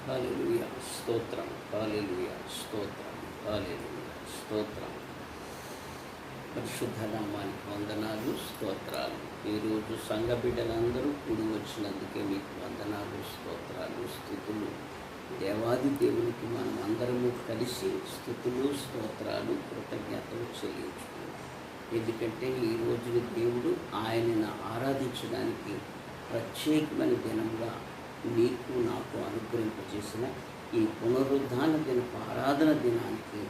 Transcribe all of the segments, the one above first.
హల్లెలూయా స్తోత్రం, హల్లెలూయా స్తోత్రం, హల్లెలూయా స్తోత్రం. పరిశుద్ధ నామానికి వందనాలు, స్తోత్రాలు. ఈరోజు సంఘ బిడ్డలందరూ కూడి వచ్చినందుకే మీకు వందనాలు, స్తోత్రాలు, స్తుతులు. దేవాది దేవునికి మనం అందరము కలిసి స్తుతులు, స్తోత్రాలు, కృతజ్ఞతలు చెల్లించుకున్నాం. ఎందుకంటే ఈ రోజున దేవుడు ఆయనను ఆరాధించడానికి ప్రత్యేకమైన దినంగా మీకు నాకు అనుగ్రహింపజేసిన ఈ పునరుద్ధాన దినపు ఆరాధన దినానికి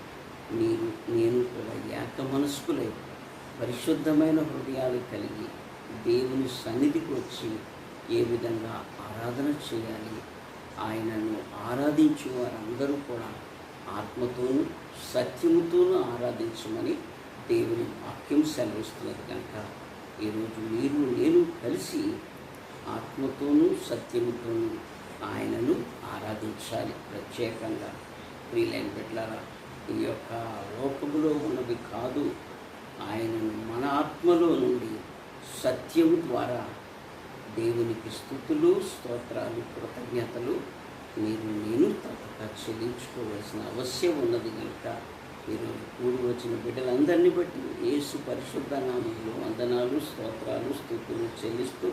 నేను కూడా ఏక మనస్కులై పరిశుద్ధమైన హృదయాలు కలిగి దేవుని సన్నిధికి వచ్చి ఏ విధంగా ఆరాధన చేయాలి, ఆయనను ఆరాధించే వారందరూ కూడా ఆత్మతోనూ సత్యముతోనూ ఆరాధించమని దేవుని వాక్యం సెలవిస్తున్నది. కనుక ఈరోజు నేను కలిసి ఆత్మతోనూ సత్యముతోనూ ఆయనను ఆరాధించాలి. ప్రత్యేకంగా ప్రియులైన బిడ్డలారా, ఈ యొక్క లోకములో ఉన్నవి కాదు, ఆయనను మన ఆత్మలో నుండి సత్యము ద్వారా దేవునికి స్తుతులు, స్తోత్రాలు, కృతజ్ఞతలు నేను తప్పక చెల్లించుకోవాల్సిన అవశ్యం ఉన్నది. కనుక ఈరోజు కూడి వచ్చిన బిడ్డలందరినీ బట్టి యేసు పరిశుద్ధ నామములో వందనాలు, స్తోత్రాలు, స్తుతులు చెల్లిస్తూ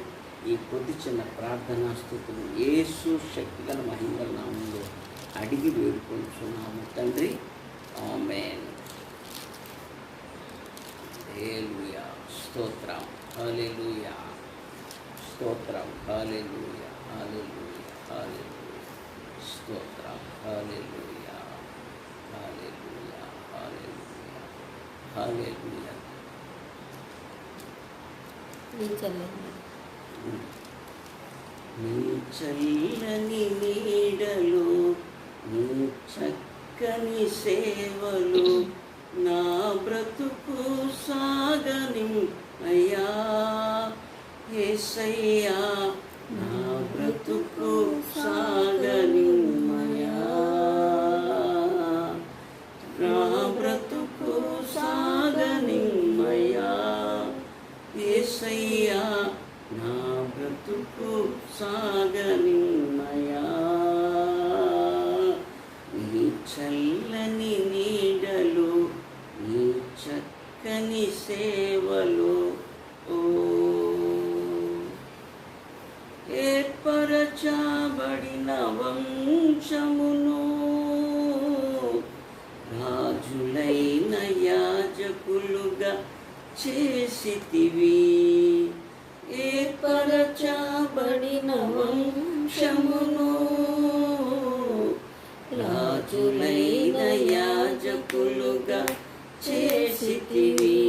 ఈ కొద్ది చిన్న ప్రార్థనా స్తుతులు యేసు శక్తిగల మహిమల నామంలో అడిగి వేడుకొంచున్నాము తండ్రి, ఆమేన్. హల్లెలూయా స్తోత్రం, హల్లెలూయా స్తోత్రం, హల్లెలూయా, హల్లెలూయా, హల్లెలూయా స్తోత్రం, హల్లెలూయా, హల్లెలూయా, హల్లెలూయా, హల్లెలూయా. నీ చల్లని నీడలు, నీ చక్కని సేవలు నా బ్రతుకు సాగని అయ్యా యేసయ్యా, నా బ్రతుకు సాగని అయ్యా, నా బ్రతుకు సాగని అయ్యా యేసయ్యా, నా బ్రతుకు సాగనిమ్మయా. నీ చల్లని నీడలు, నీ చక్కని సేవలు, ఓ ఏర్పరచబడిన వంశమును, రాజులైన యాజకులుగా చేసితివి. ఏర్పరచబడిన వంశమును, రాజులైన యాజకులుగా చేసితివి.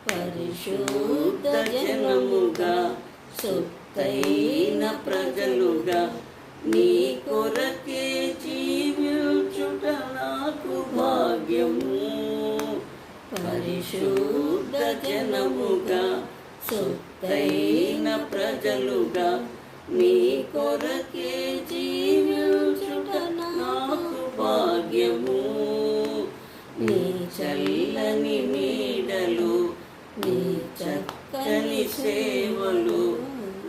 పరిశుద్ధ జనముగా, సొత్తైన ప్రజలుగా నీ కొరకే జీవించుట నాకు భాగ్యము. పరిశుద్ధ జనముగా, సొత్తైన ప్రజలుగా నీ కొరకే జీవించుట నాకు భాగ్యము. నీ చల్లని నీడలు, నీ చక్కని సేవలు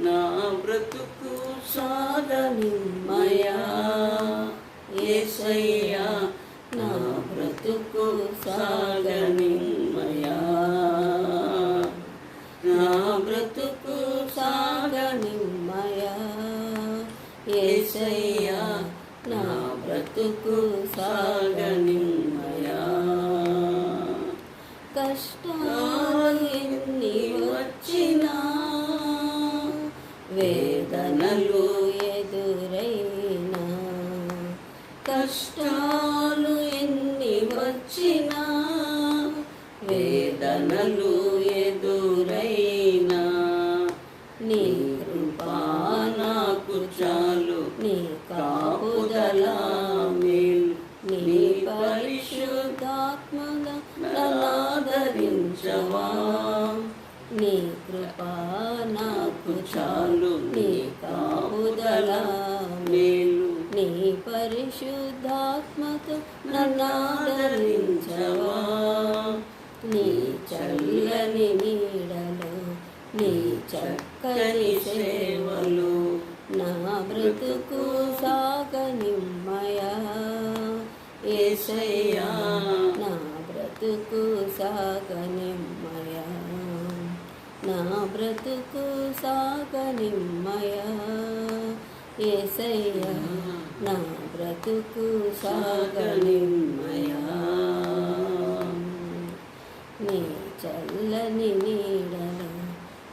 నా బ్రతుకు సాగనిమ్మయా యేసయ్యా, నా బ్రతుకు సాగనిమ్మయా, నా బ్రతుకు సాగనిమ్మయా యేసయ్యా, నా బ్రతుకు సాగనిమ్మయా. కష్టాలు ఎన్ని వచ్చినా, వేదనలు ఎదురైనా, కష్టాలు ఎన్ని వచ్చినా, వేదనలు ఎదురైనా, నీ కృపా నాకు చాలు, నీ కాపుదల మేలు, నీ పరిశుద్ధాత్మగా నన్నాదరించవా. నీ కృపా నాకు చాలు, నీ కాపుదల మేలు, నీ పరిశుద్ధాత్మతో నన్నాదరించవా. నీ చల్లని నీడలు, నీ చక్కని సేవలు నా బ్రతుకు సాగనిమ్మయా యేసయ్యా నా బ్రతుకు సాగనిమ్మయా నా బ్రతుకు సాగనిమ్మయా యేసయ్యా నా బ్రతుకు సాగనిమ్మయా నీ చల్లని నీడలో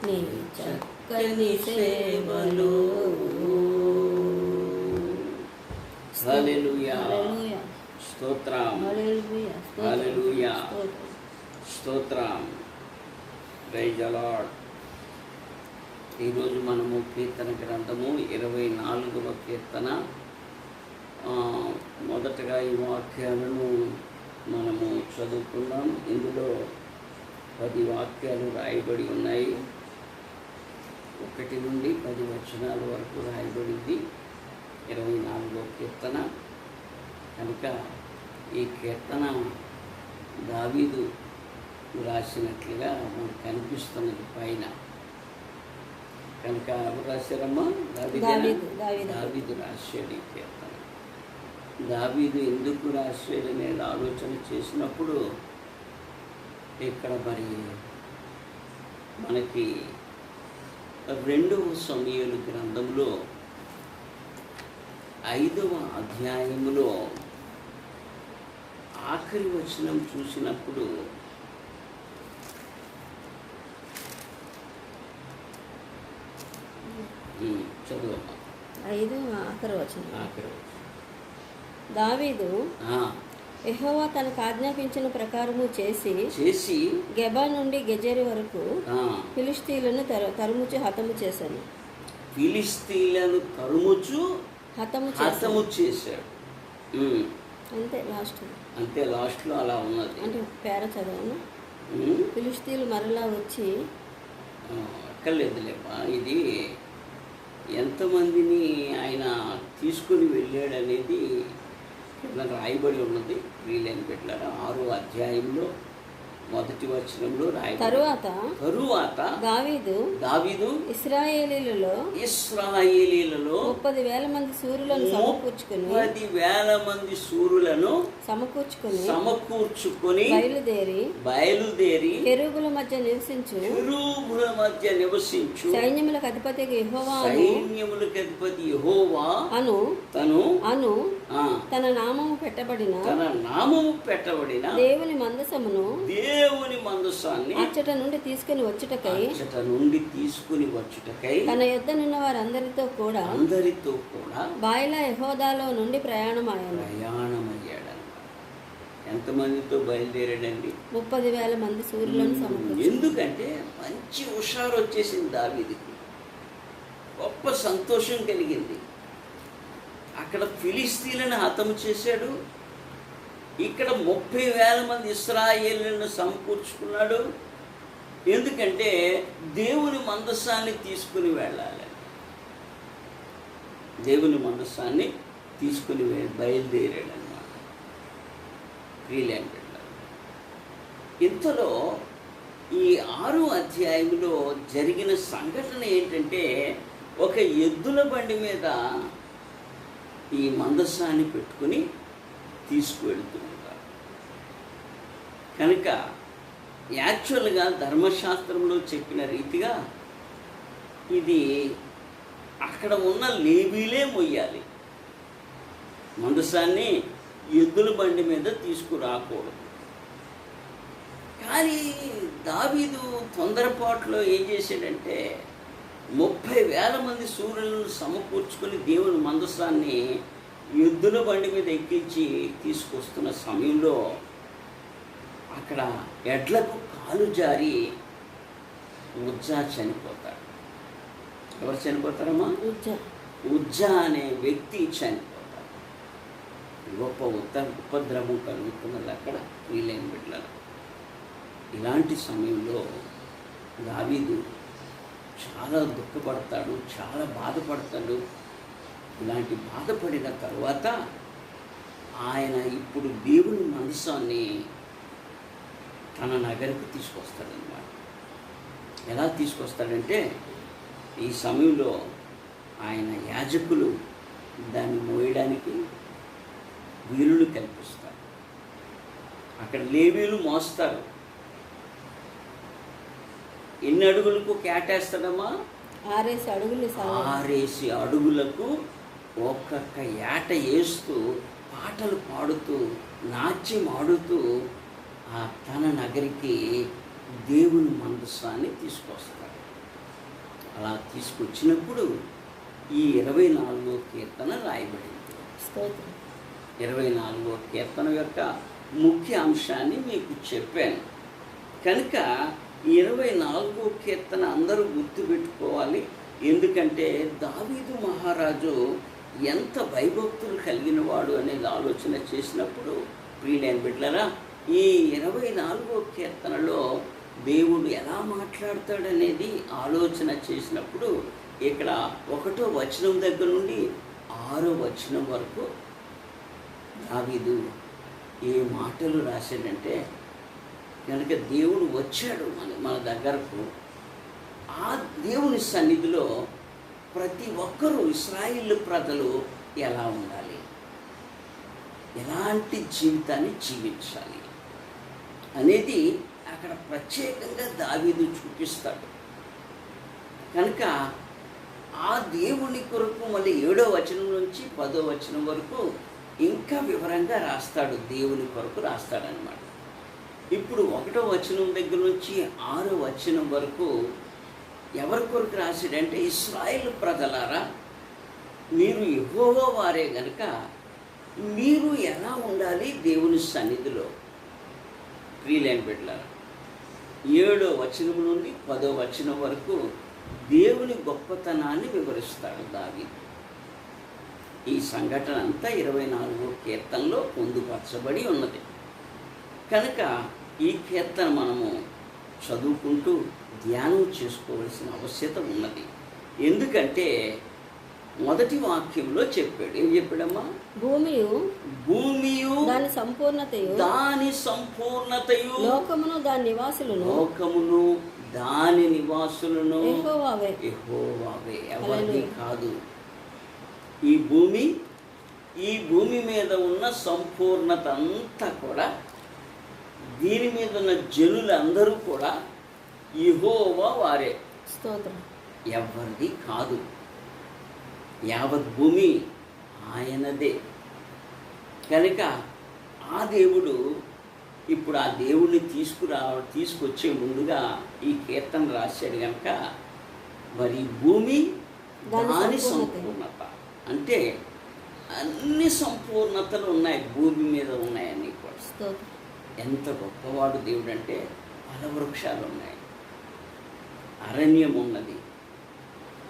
నీ చక్కని సేవలో. హల్లెలూయా స్తోత్రం హల్లెలూయా హల్లెలూయా స్తోత్రం. Praise the Lord. ఈరోజు మనము కీర్తన గ్రంథము 24వ కీర్తన మొదటగా ఈ వాక్యాలను మనము చదువుకున్నాం. ఇందులో 10 వాక్యాలు రాయబడి ఉన్నాయి. 1 నుండి 10 వచనాల వరకు రాయబడింది 24వ కీర్తన. కనుక ఈ కీర్తన దావీదు రాసినట్లుగా మనకు కనిపిస్తున్నది పైన. కనుక ఎవరు రాశారమ్మా? దావీదు రాశాడు ఈ కీర్తన. దావీదు ఎందుకు రాశాడు అనేది ఆలోచన చేసినప్పుడు ఇక్కడ మరి మనకి 2వ సమూయేలు గ్రంథంలో 5వ అధ్యాయములో ఆఖరి వచనం చూసినప్పుడు చదువమ్మా. 5 ఆఖరి వచనం. దావీదు యెహోవా తనకు ఆజ్ఞాపించిన ప్రకారము చేసి గెబా నుండి గెజెరి వరకు ఫిలిష్తీయులను తరుముచు హతము చేశాను. ఫిలిష్తీయులను తరుముచు హతము చేశాడు. అంతే లాస్ట్లో అలా ఉన్నది. అంటే పేర చదవను. ఫిలిష్తీయులు మరలా వచ్చి అక్కర్లేదులేమ్మా, ఇది ఎంతమందిని ఆయన తీసుకుని వెళ్ళాడనేది కింద రాయబడి ఉన్నది. వీళ్ళని పెట్టారు 6వ అధ్యాయంలో 1వ వచనంలో తరువాత దావీదు ఇశ్రాయేలీలలో 30,000 మంది శూరులను సమకూర్చుకొని బయలుదేరి కెరూబుల మధ్య నివసించు సైన్యములకు అధిపతి యెహోవా అను తన నామము పెట్టబడిన దేవుని మందసమును అచ్చట నుండి తీసుకుని వచ్చుటకై తన యొద్ద నున్న వారందరితో కూడా బాయిలా యెహూదాలో నుండి ప్రయాణమయ్యాడు. ఎంతమందితో బయలుదేరాడండి? 30,000 మంది శూరులను సమకూర్చాడు. ఎందుకంటే మంచి హుషారు వచ్చేసింది దావీదుకి, గొప్ప సంతోషం కలిగింది. అక్కడ ఫిలిష్తీయులను హతము చేశాడు, ఇక్కడ 30,000 మంది ఇశ్రాయేలులను సమకూర్చుకున్నాడు. ఎందుకంటే దేవుని మందసాన్ని తీసుకుని వెళ్ళాలి. దేవుని మందసాన్ని తీసుకుని బయలుదేరాడు అన్నమాట. ఫ్రీలాండ్ వెళ్ళాలి. ఇంతలో ఈ 6వ అధ్యాయంలో జరిగిన సంఘటన ఏంటంటే, ఒక ఎద్దుల బండి మీద ఈ మందసాన్ని పెట్టుకుని తీసుకువెళ్తూ ఉంటారు. కనుక యాక్చువల్గా ధర్మశాస్త్రంలో చెప్పిన రీతిగా ఇది అక్కడ ఉన్న లేవీలే మొయ్యాలి. మందసాన్ని ఎద్దుల బండి మీద తీసుకురాకూడదు. కానీ దావీదు తొందరపాటులో ఏం చేశాడంటే 30,000 మంది శూరులను సమకూర్చుకొని దేవుని మందసాన్ని ఎద్దుల బండి మీద ఎక్కించి తీసుకొస్తున్న సమయంలో అక్కడ ఎడ్లకు కాలు జారి ఉజ్జా చనిపోతాడు. ఎవరు చనిపోతారమ్మా? ఉజ్జా అనే వ్యక్తి చనిపోతాడు. గొప్ప ఉపద్రవం కలుగుతున్నది అక్కడ వీలైన బిడ్డలు. ఇలాంటి సమయంలో దావీదు చాలా దుఃఖపడతాడు, చాలా బాధపడతాడు. ఇలాంటి బాధపడిన తర్వాత ఆయన ఇప్పుడు దేవుని మందసాన్ని తన నగరికి తీసుకొస్తాడనమాట. ఎలా తీసుకొస్తాడంటే, ఈ సమయంలో ఆయన యాజకులు దాన్ని మోయడానికి వీలులు కల్పిస్తారు. అక్కడ లేవీలు మోస్తారు. ఎన్ని అడుగులకు కేటేస్తాడమ్మా? 6 అడుగులు. 6 అడుగులకు ఒక్కొక్క ఏట వేస్తూ పాటలు పాడుతూ నాట్యం ఆడుతూ తన నగరికి దేవుని మందసాన్ని తీసుకొస్తాడు. అలా తీసుకొచ్చినప్పుడు ఈ 24వ కీర్తన రాయబడింది. 24వ కీర్తన యొక్క ముఖ్య అంశాన్ని మీకు చెప్పాను కనుక 24వ కీర్తన అందరూ గుర్తుపెట్టుకోవాలి. ఎందుకంటే దావీదు మహారాజు ఎంత భయభక్తులు కలిగిన వాడు అనేది ఆలోచన చేసినప్పుడు ప్రియులైన బిడ్డలారా, ఈ 24వ కీర్తనలో దేవుడు ఎలా మాట్లాడతాడనేది ఆలోచన చేసినప్పుడు ఇక్కడ 1వ వచనం దగ్గర నుండి 6వ వచనం వరకు దావీదు ఏ మాటలు రాశాడంటే, కనుక దేవుడు వచ్చాడు మన దగ్గరకు. ఆ దేవుని సన్నిధిలో ప్రతి ఒక్కరూ ఇశ్రాయేలు ప్రజలు ఎలా ఉండాలి, ఎలాంటి జీవితాన్ని జీవించాలి అనేది అక్కడ ప్రత్యేకంగా దావీదు చూపిస్తాడు. కనుక ఆ దేవుని కొరకు మళ్ళీ 7వ వచనం నుంచి 10వ వచనం వరకు ఇంకా వివరంగా రాస్తాడు. దేవుని కొరకు రాస్తాడనమాట. ఇప్పుడు 1వ వచనం దగ్గర నుంచి 6వ వచనం వరకు ఎవరి కొరకు రాశాడంటే, ఇశ్రాయేలు ప్రజలారా, మీరు యెహోవా వారే గనుక మీరు ఎలా ఉండాలి దేవుని సన్నిధిలో. ప్రియులైన బిడ్డలారా, 7వ వచనం నుండి 10వ వచనం వరకు దేవుని గొప్పతనాన్ని వివరిస్తాడు దావీదు. ఈ సంఘటన అంతా 24వ కీర్తనలో పొందుపరచబడి ఉన్నది. కనుక ఈ కీర్తన మనము చదువుకుంటూ ధ్యానం చేసుకోవలసిన ఆవశ్యకత ఉన్నది. ఎందుకంటే మొదటి వాక్యంలో చెప్పాడు. ఏం చెప్పాడమ్మా? భూమియు దాని సంపూర్ణతయు లోకమును దాని నివాసులను యెహోవావే, ఎవరిది కాదు. ఈ భూమి మీద ఉన్న సంపూర్ణత అంతా కూడా, దీని మీద ఉన్న జనులందరూ కూడా యెహోవా వారే, ఎవరిది కాదు. యావత్ భూమి ఆయనదే. కనుక ఆ దేవుడు ఇప్పుడు ఆ దేవుడిని తీసుకొచ్చే ముందుగా ఈ కీర్తన రాశాడు. కనుక మరి భూమి దాని సంపూర్ణత అంటే అన్ని సంపూర్ణతలు ఉన్నాయి, భూమి మీద ఉన్నాయని కూడా. ఎంత గొప్పవాడు దేవుడు అంటే, ఫలవృక్షాలు ఉన్నాయి, అరణ్యం ఉన్నది,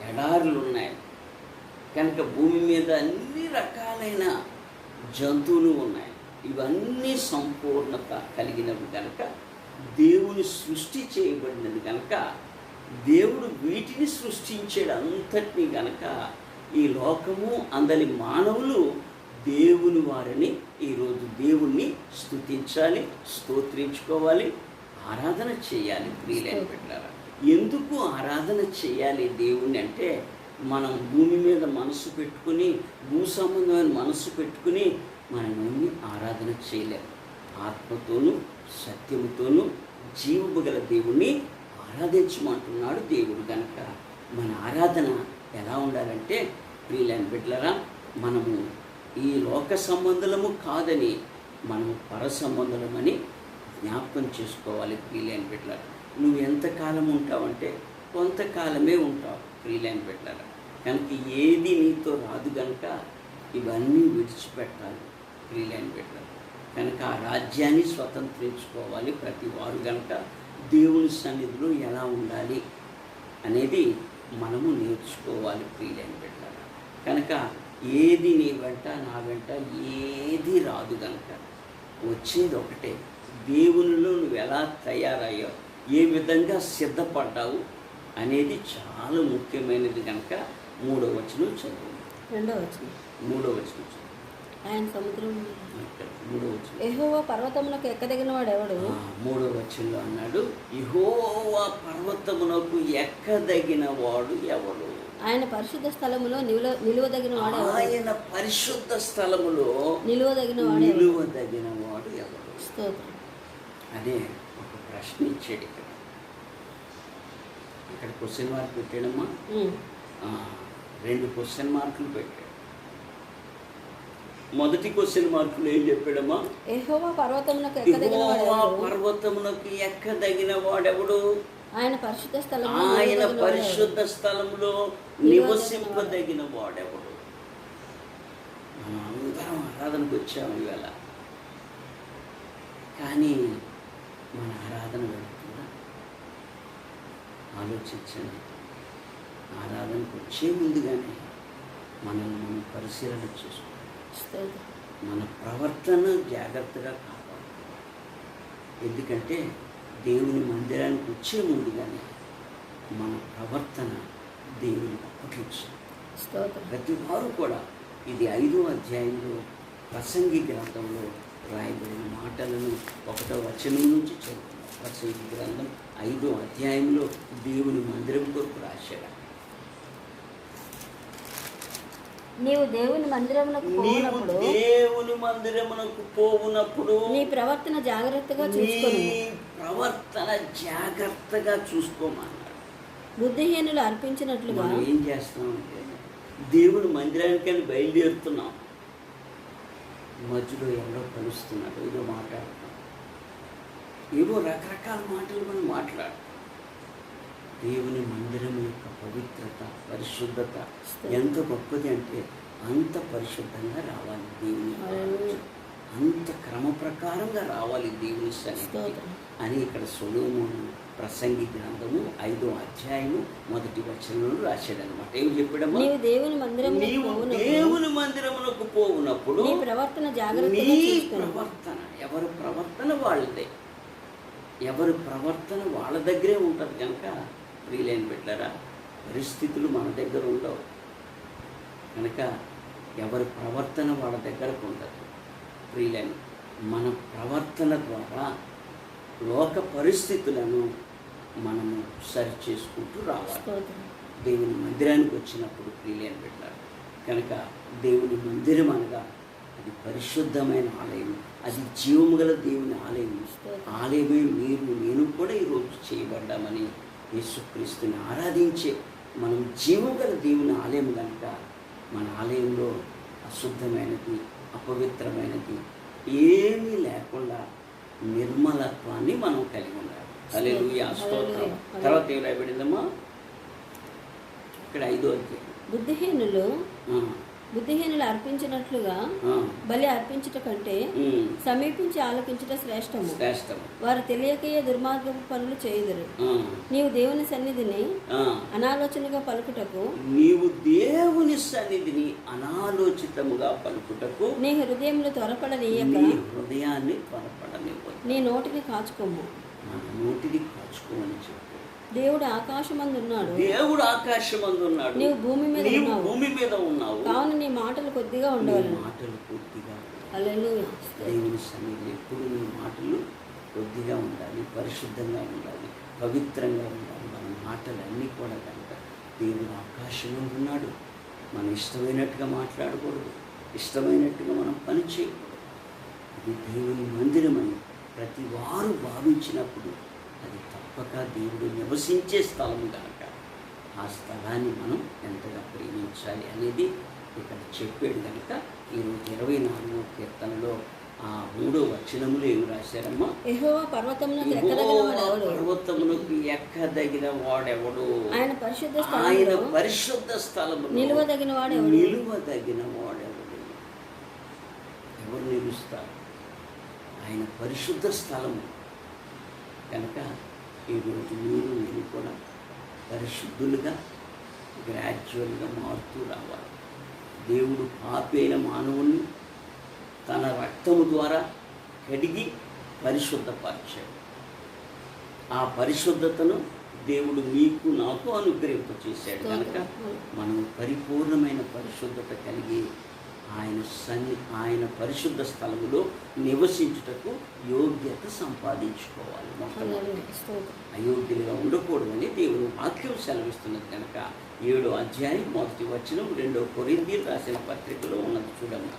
ఎడారులు ఉన్నాయి. కనుక భూమి మీద అన్ని రకాలైన జంతువులు ఉన్నాయి. ఇవన్నీ సంపూర్ణత కలిగినవి కనుక, దేవుని సృష్టి చేయబడినది కనుక, దేవుడు వీటిని సృష్టించాడు అంతటినీ కనుక, ఈ లోకము అందరి మానవులు దేవుని వారిని ఈరోజు దేవుణ్ణి స్తుతించాలి, స్తోత్రించుకోవాలి, ఆరాధన చేయాలి. ప్రియులైన బిడ్డలారా, ఎందుకు ఆరాధన చేయాలి దేవుణ్ణి అంటే, మనం భూమి మీద మనసు పెట్టుకుని, భూ సంబంధమైన మనసు పెట్టుకుని మనల్ని ఆరాధన చేయలేము. ఆత్మతోనూ సత్యముతోనూ జీవము గల దేవుణ్ణి ఆరాధించమంటున్నాడు దేవుడు. కనుక మన ఆరాధన ఎలా ఉండాలంటే, ప్రియులైన బిడ్డలారా, మనము ఈ లోక సంబంధులము కాదని మనము పర సంబంధులమని జ్ఞాపకం చేసుకోవాలి. ప్రియులైన బిడ్డలారా, నువ్వు ఎంతకాలం ఉంటావంటే కొంతకాలమే ఉంటావు. ప్రియులైన బిడ్డలారా, కనుక ఏది నీతో రాదు కనుక ఇవన్నీ విడిచిపెట్టాలి. ప్రియులైన బిడ్డలారా, కనుక ఆ రాజ్యాన్ని స్వతంత్రించుకోవాలి ప్రతి వారు. కనుక దేవుని సన్నిధిలో ఎలా ఉండాలి అనేది మనము నేర్చుకోవాలి. ప్రియులైన బిడ్డలారా, కనుక ఏది నీ వెంట నా వెంట ఏది రాదు. కనుక వచ్చేది ఒకటే, దేవునిలో నువ్వు ఎలా తయారయ్యావు, ఏ విధంగా సిద్ధపడ్డావు అనేది చాలా ముఖ్యమైనది. కనుక 3వ వచనం చదువు. 2వ వచనం. 3వ వచనం చదువు. ఆయన సముద్రం 3వ వచనం. యెహోవా పర్వతమునకు ఎక్కదగిన వాడు ఎవడు? 3వ వచనంలో అన్నాడు, యెహోవా పర్వతమునకు ఎక్కదగిన వాడు ఎవడు? ఆయన పరిశుద్ధ స్థలములో నిలువదగిన వాడు ఎవడు? ఆయన పరిశుద్ధ స్థలములో నిలువదగిన వాడు ఎవడు? నిలువదగిన వాడు ఎవడు స్తోత్రం. అనే ఒక ప్రశ్న ఇచ్చాడు ఇక్కడ. ఇక్కడ క్వశ్చన్ మార్క్ పెట్టాడమ్మా. ఉమ్. 2 క్వశ్చన్ మార్కులు పెట్టాడు. మొదటి క్వశ్చన్ మార్కులు ఏం చెప్పాడమ్మా? యెహోవా పర్వతమునకు ఎక్కదగిన వాడు యెహోవా ఎవడు? పర్వతమునకు ఎక్కదగిన వాడెవడు? ఆయన పరిశుద్ధ స్థలములో ఆయన నిలువదగిన వాడు ఎవడు? పరిశుద్ధ స్థలంలో నివసింపదగిన వాడెవడు? మనం అందరం ఆరాధనకు వచ్చాము ఇవాళ, కానీ మన ఆరాధన వెళుతుందా? ఆలోచించండి. ఆరాధనకు వచ్చే ముందుగానే మనల్ని మనం పరిశీలన చేసుకోవాలి. స్తోత్రం. మన ప్రవర్తన జాగ్రత్తగా కాపాడు. ఎందుకంటే దేవుని మందిరానికి వచ్చే ముందుగానే మన ప్రవర్తన దేవునికి అప్పగించాలి. స్తోత్రం. ప్రతి వారు కూడా ఇది 5వ అధ్యాయంలో ప్రసంగి గ్రంథంలో రాయబడిన మాటలను 1వ వచనం నుంచి చదువుతున్నాం. ప్రసంగి గ్రంథం 5వ అధ్యాయంలో దేవుని మందిరం కొరకు రాశాడు. నీవు దేవుని మందిరమునకు నీవు పోవునప్పుడు దేవుని మందిరమునకు పోవునప్పుడు నీ ప్రవర్తన జాగ్రత్తగా నీ చూసుకొని ప్రవర్తన జాగ్రత్తగా చూసుకోమన్నాడు. బుద్ధిహీనులు అర్పించినట్లుగా మనం ఏం చేస్తున్నామంటే దేవుని మందిరానికని బయలుదేరుతున్నాం, మధ్యలో ఎవరో కలుస్తున్నాడు, ఏదో మాట్లాడుతున్నాం, ఏవో రకరకాల మాటలు మనం మాట్లాడు. దేవుని మందిరం యొక్క పవిత్రత, పరిశుద్ధత ఎంత గొప్పది అంటే అంత పరిశుద్ధంగా రావాలి దేవుని ఆరాధన. అంత క్రమ ప్రకారంగా రావాలి దేవుని సన్నిధికి అని ఇక్కడ సొలొమోను ప్రసంగి గ్రంథము 5వ అధ్యాయము 1వ వచనంలో రాశాడనమాట. ఏం చెప్పాడమ్మా? నీవు దేవుని మందిరమునకు నీవు పోవునప్పుడు దేవుని మందిరమునకు పోవునప్పుడు నీ ప్రవర్తన నీ జాగ్రత్తగా చూసుకొని ప్రవర్తన, ఎవరి ప్రవర్తన వాళ్ళదే, ఎవరి ప్రవర్తన వాళ్ళ దగ్గరే ఉంటుంది కనుక ప్రియులైన బిడ్డలారా, పరిస్థితులు మన దగ్గర ఉండవు కనుక ఎవరి ప్రవర్తన వాళ్ళ దగ్గరకు ఉండదు. ప్రియులైన మన ప్రవర్తన ద్వారా లోక పరిస్థితులను మనము సరి చేసుకుంటూ రావాలి. స్తోత్రం. దేవుని మందిరానికి వచ్చినప్పుడు ప్రియులైన బిడ్డలారా, కనుక దేవుని మందిరం అనగా అది పరిశుద్ధమైన ఆలయం, అది జీవము గల దేవుని ఆలయం. ఆలయమే మీరు నేను కూడా ఈరోజు చేయబడ్డామని యేసుక్రీస్తుని ఆరాధించే మనం జీవం గల దేవుని ఆలయం కనుక మన ఆలయంలో అశుద్ధమైనది, అపవిత్రమైనది ఏమీ లేకుండా నిర్మలత్వాన్ని మనం కలిగి ఉండాలి. హల్లెలూయా, స్తోత్రం. తర్వాత ఏం రాయబడిందమ్మా? ఇక్కడ 5వ అధ్యాయం. బుద్ధిహీనులు అర్పించినట్లుగా బలి అర్పించుట కంటే సమీపించి ఆలకించుట శ్రేష్టము. వారు తెలియకయే దుర్మార్గపు పనులు చేయుదురు. నీవు దేవుని సన్నిధిని అనాలోచనగా పలుకుటకు నీ హృదయంలో త్వరపడనీయక నీ నోటిని కాచుకోము. కాచుకోమని చెప్పు. దేవుడు ఆకాశమందున్నాడు, దేవుడు ఆకాశమందున్నాడు, నీవు భూమి మీద ఉన్నావు కావున నీ మాటలు కొద్దిగా ఉండవాలి. మాటలు కొద్దిగా హల్లెలూయా. దేవుని సన్నిధిలో ఎప్పుడు నీ మాటలు కొద్దిగా ఉండాలి, పరిశుద్ధంగా ఉండాలి, పవిత్రంగా ఉండాలి. మన మాటలన్నీ కూడా కనుక దేవుడు ఆకాశంలో ఉన్నాడు. మనం ఇష్టమైనట్టుగా మాట్లాడకూడదు, ఇష్టమైనట్టుగా మనం పని చేయకూడదు. ఇది దేవుని మందిరం అని ప్రతి వారు భావించినప్పుడు అది తప్పక దేవుడు నివసించే స్థలం కనుక ఆ స్థలాన్ని మనం ఎంతగా ప్రేమించాలి అనేది ఇక్కడ చెప్పాడు. కనుక ఈరోజు 24వ కీర్తనలో ఆ 3వ వచనములు ఏమి రాశారమ్మా? యెహోవా పర్వతమునకు ఎక్కదగిన వాడెవడు? ఆయన పరిశుద్ధ స్థలములో నిలువదగిన వాడెవడు? ఎవరు నిలుస్తారు? ఆయన పరిశుద్ధ స్థలము కనుక ఈరోజు నేను కూడా పరిశుద్ధులుగా గ్రాడ్యువల్గా మారుతూ రావాలి. దేవుడు పాపైన మానవుని తన రక్తము ద్వారా కడిగి పరిశుద్ధపరిచాడు. ఆ పరిశుద్ధతను దేవుడు మీకు నాకు అనుగ్రహింపచేశాడు కనుక మనం పరిపూర్ణమైన పరిశుద్ధత కలిగి ఆయన పరిశుద్ధ స్థలములో నివసించుటకు యోగ్యత సంపాదించుకోవాలి. మొట్టమొదటి అయోగ్యులుగా ఉండకూడదని దేవుని వాక్యం సెలవిస్తున్నది కనుక 7వ అధ్యాయం 1వ వచనం 2 కొరింథీయులు రాసిన పత్రికలో ఉన్నది చూడమ్మా.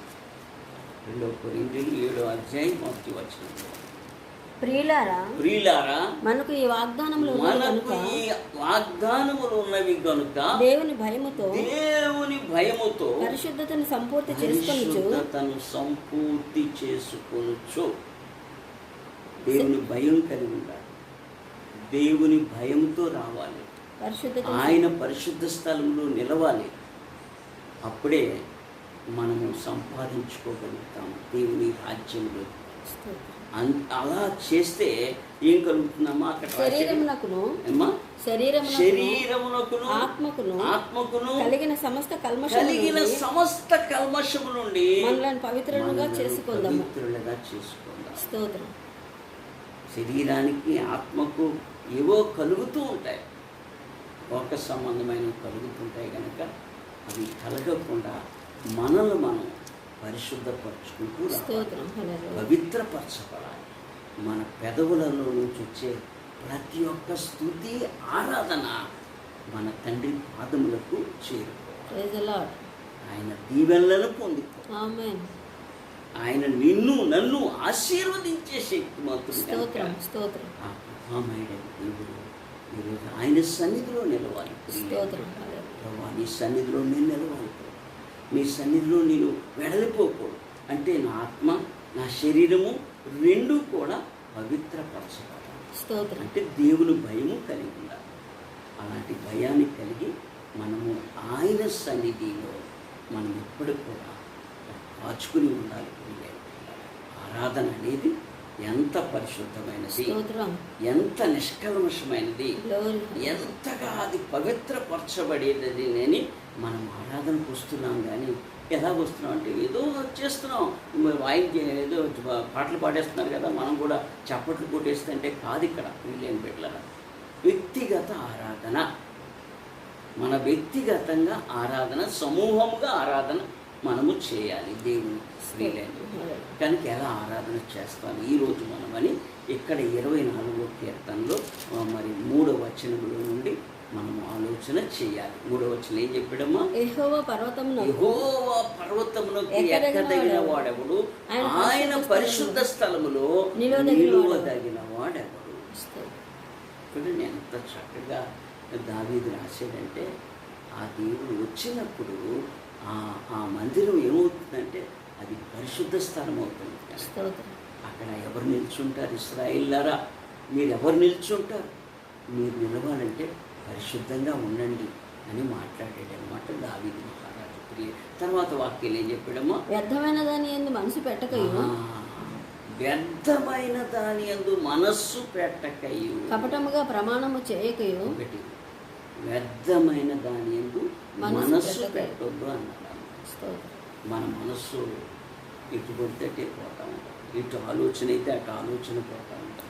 2 కొరింథీయులు 7వ అధ్యాయం 1వ వచనం. ప్రియులారా మనకు ఈ వాగ్దానములు ఉన్నవి గనుక దేవుని భయముతో పరిశుద్ధతను సంపూర్తి చేసుకొనుచు. దేవుని భయం కలిగి ఉండాలి. దేవుని భయంతో రావాలి. ఆయన పరిశుద్ధ స్థలంలో నిలవాలి. అప్పుడే మనము సంపాదించుకోగలుగుతాము దేవుని రాజ్యంలో. అలా చేస్తే ఏం కలుగుతుందమ్మా? అక్కడ శరీరమునకును ఆత్మకును కలిగిన సమస్త కల్మషము నుండి పవిత్రులుగా చేసుకుందాం. స్తోత్రం. శరీరానికి ఆత్మకు ఏవో కలుగుతూ ఉంటాయి, లోక సంబంధమైన కలుగుతుంటాయి కనుక అవి కలగకుండా మనల్ని మనం పరిశుద్ధపరచుకుంటూ పవిత్రపరచబడాలి. మన పెదవులలో నుంచి వచ్చే ప్రతి ఒక్క స్తుతి ఆరాధన మన తండ్రి పాదములకు చేరుకోవాలి. ఆయన దీవెనలను పొందుకో. ఆయన నన్ను ఆశీర్వదించే శక్తి మాత్రం దేవుడు. ఈరోజు ఆయన సన్నిధిలో నిలవాలి. నీ సన్నిధిలో నేను నిలవాలి. నీ సన్నిధిలో నేను వెడలిపోకూడదు. అంటే నా ఆత్మ, నా శరీరము రెండూ కూడా పవిత్రపరచబడాలి. అంటే దేవుని భయము కలిగి ఉండాలి. అలాంటి భయాన్ని కలిగి మనము ఆయన సన్నిధిలో మనం ఎప్పుడు కూడా కాచుకుని ఉండాలి. ఆరాధన అనేది ఎంత పరిశుద్ధమైనది, ఎంత నిష్కల్మషమైనది, ఎంతగా అది పవిత్రపరచబడేది అని మనం ఆరాధనకు వస్తున్నాం. కానీ ఎలా వస్తున్నాం అంటే ఏదో చేస్తున్నాం, ఏదో పాటలు పాడేస్తున్నారు కదా, మనం కూడా చప్పట్లు కొట్టేస్తుంటే కాదు. ఇక్కడ వీళ్ళేం పెట్టారా? వ్యక్తిగత ఆరాధన, మన వ్యక్తిగతంగా ఆరాధన, సమూహముగా ఆరాధన మనము చేయాలి దేవుని స్త్రీలను. కనుక ఎలా ఆరాధన చేస్తాను ఈరోజు మనమని ఇక్కడ 24వ కీర్తనలో మరి 3వ వచనములో నుండి మనము ఆలోచన చేయాలి. 3వ వచనం ఏం చెప్పాడమ్మా? యెహోవా పర్వతమునకు ఎక్కదగిన వాడెవడు, ఆయన పరిశుద్ధ స్థలములో నిలువదగిన వాడెవడు. చూడండి ఎంత చక్కగా దావీదు రాశాడంటే, ఆ దేవుడు వచ్చినప్పుడు ఆ మందిరం ఏమవుతుందంటే అది పరిశుద్ధ స్థలం అవుతుంది. అక్కడ ఎవరు నిల్చుంటారు? ఇశ్రాయేలులారా, మీరు ఎవరు నిల్చుంటారు? మీరు నిలవాలంటే పరిశుద్ధంగా ఉండండి అని మాట్లాడాడనమాట దావీదు మహారాజు. తర్వాత వాక్యం ఏం చెప్పాడమ్మా? వ్యర్థమైన దాని యందు మనసు పెట్టకయు, వ్యర్థమైన దాని యందు మనస్సు పెట్టకయు, కపటముగా ప్రమాణము చేయకయు. ఒకటి, వ్యర్థమైన దాని యందు మనస్సు పెట్టొద్దు అన్నాడు. మన మనస్సు ఇటు కొడితే పోతా ఉంటాం, ఇటు ఆలోచన అయితే అటు ఆలోచన పోతా ఉంటాం.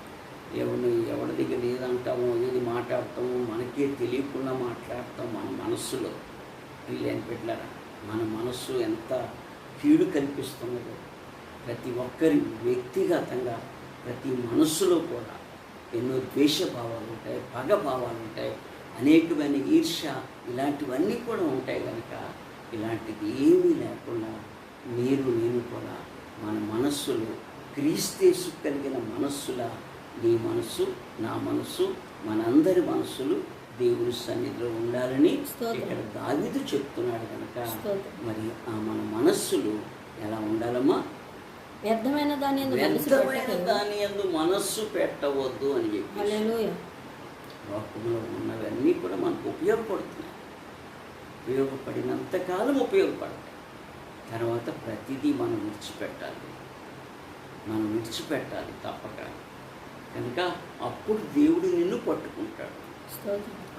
ఎవరి దగ్గర ఏదంటామో, ఏది మాట్లాడతామో మనకే తెలియకుండా మాట్లాడతాం. మన మనస్సులో వీళ్ళేం పెట్టారా? మన మనస్సు ఎంత కీడు కల్పిస్తున్నదో. ప్రతి ఒక్కరి వ్యక్తిగతంగా ప్రతి మనస్సులో కూడా ఎన్నో ద్వేషభావాలు ఉంటాయి, పగ భావాలు ఉంటాయి, అనేకమైన ఈర్ష్య, ఇలాంటివన్నీ కూడా ఉంటాయి. కనుక ఇలాంటిది ఏమీ లేకుండా నేను కూడా మన మనస్సులో క్రీస్తేసు కలిగిన మనస్సుల, నీ మనస్సు, నా మనస్సు, మనందరి మనస్సులు దేవుని సన్నిధిలో ఉండాలని ఇక్కడ దావీదు చెప్తున్నాడు. కనుక మరి మన మనస్సులు ఎలా ఉండాలమ్మా? వ్యర్థమైన దాని యందు మనస్సు పెట్టవద్దు అని చెప్పి. లోకంలో ఉన్నవన్నీ కూడా మనకు ఉపయోగపడుతున్నాయి, ఉపయోగపడినంతకాలం ఉపయోగపడతాయి. తర్వాత ప్రతిదీ మనం విడిచిపెట్టాలి తప్పక. కనుక అప్పుడు దేవుడు నిన్ను పట్టుకుంటాడు.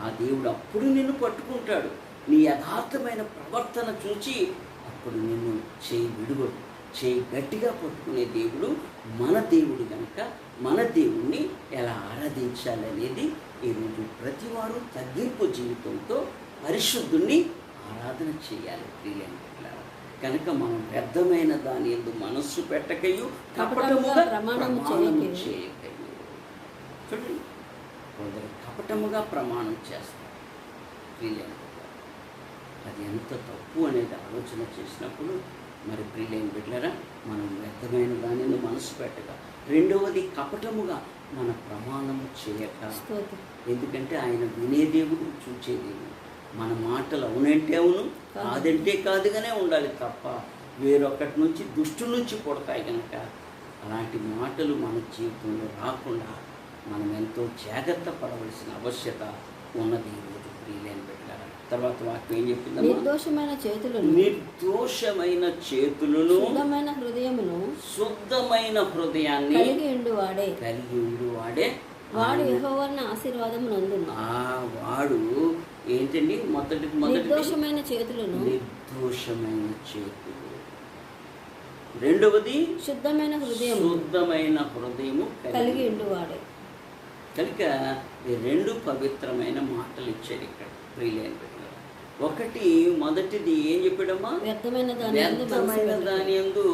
ఆ దేవుడు అప్పుడు నిన్ను పట్టుకుంటాడు. నీ యథార్థమైన ప్రవర్తన చూచి అప్పుడు నిన్ను చేయి గట్టిగా పట్టుకునే దేవుడు మన దేవుడు. కనుక మన దేవుణ్ణి ఎలా ఆరాధించాలనేది ఈరోజు ప్రతివారు తగ్గింపు జీవితంతో పరిశుద్ధుణ్ణి ఆరాధన చేయాలి ప్రియులైన. కనుక మనం వ్యర్థమైన దాని యందు మనస్సు పెట్టకయు, కపటముగా ప్రమాణము చేయకయు. చూడండి, కొందరు కపటముగా ప్రమాణం చేస్తారు ప్రియులైన. అది ఎంత తప్పు అనేది ఆలోచన చేసినప్పుడు మరి ప్రియులైన బిడ్డలారా, మనం వ్యర్థమైన దానిని మనసు పెట్టక, రెండవది కపటముగా మన ప్రమాణము చేయక. ఎందుకంటే ఆయన వినే దేవుడు, చూచే దేవుడు. మన మాటలు అవునంటే అవును, కాదంటే కాదుగానే ఉండాలి తప్ప వేరొకటి నుంచి దుష్టు నుంచి పుడతాయి కనుక అలాంటి మాటలు మన జీవితంలో రాకుండా మనం ఎంతో జాగ్రత్త పడవలసిన ఆవశ్యకత ఉన్నది ఈరోజు ప్రియులైన బిడ్డలారా. తర్వాత వాక్యం ఏం చెప్పిందమ్మా? నిర్దోషమైన చేతులను శుద్ధమైన హృదయమును శుద్ధమైన హృదయాన్ని కలిగి ఉండువాడే వాడు యెహోవాను ఆశీర్వాదము నందును. వాడు ఏంటండి? నిర్దోషమైన చేతులను రెండవది శుద్ధమైన హృదయము కలిగి ఉండువాడే. కనుక ఈ రెండు పవిత్రమైన మాటలు ఇచ్చాడు ఇక్కడ ప్రియులైన బిడ్డలారా. ఒకటి మొదటిది ఏం చెప్పాడమ్మా? వ్యర్థమైన దాని యందు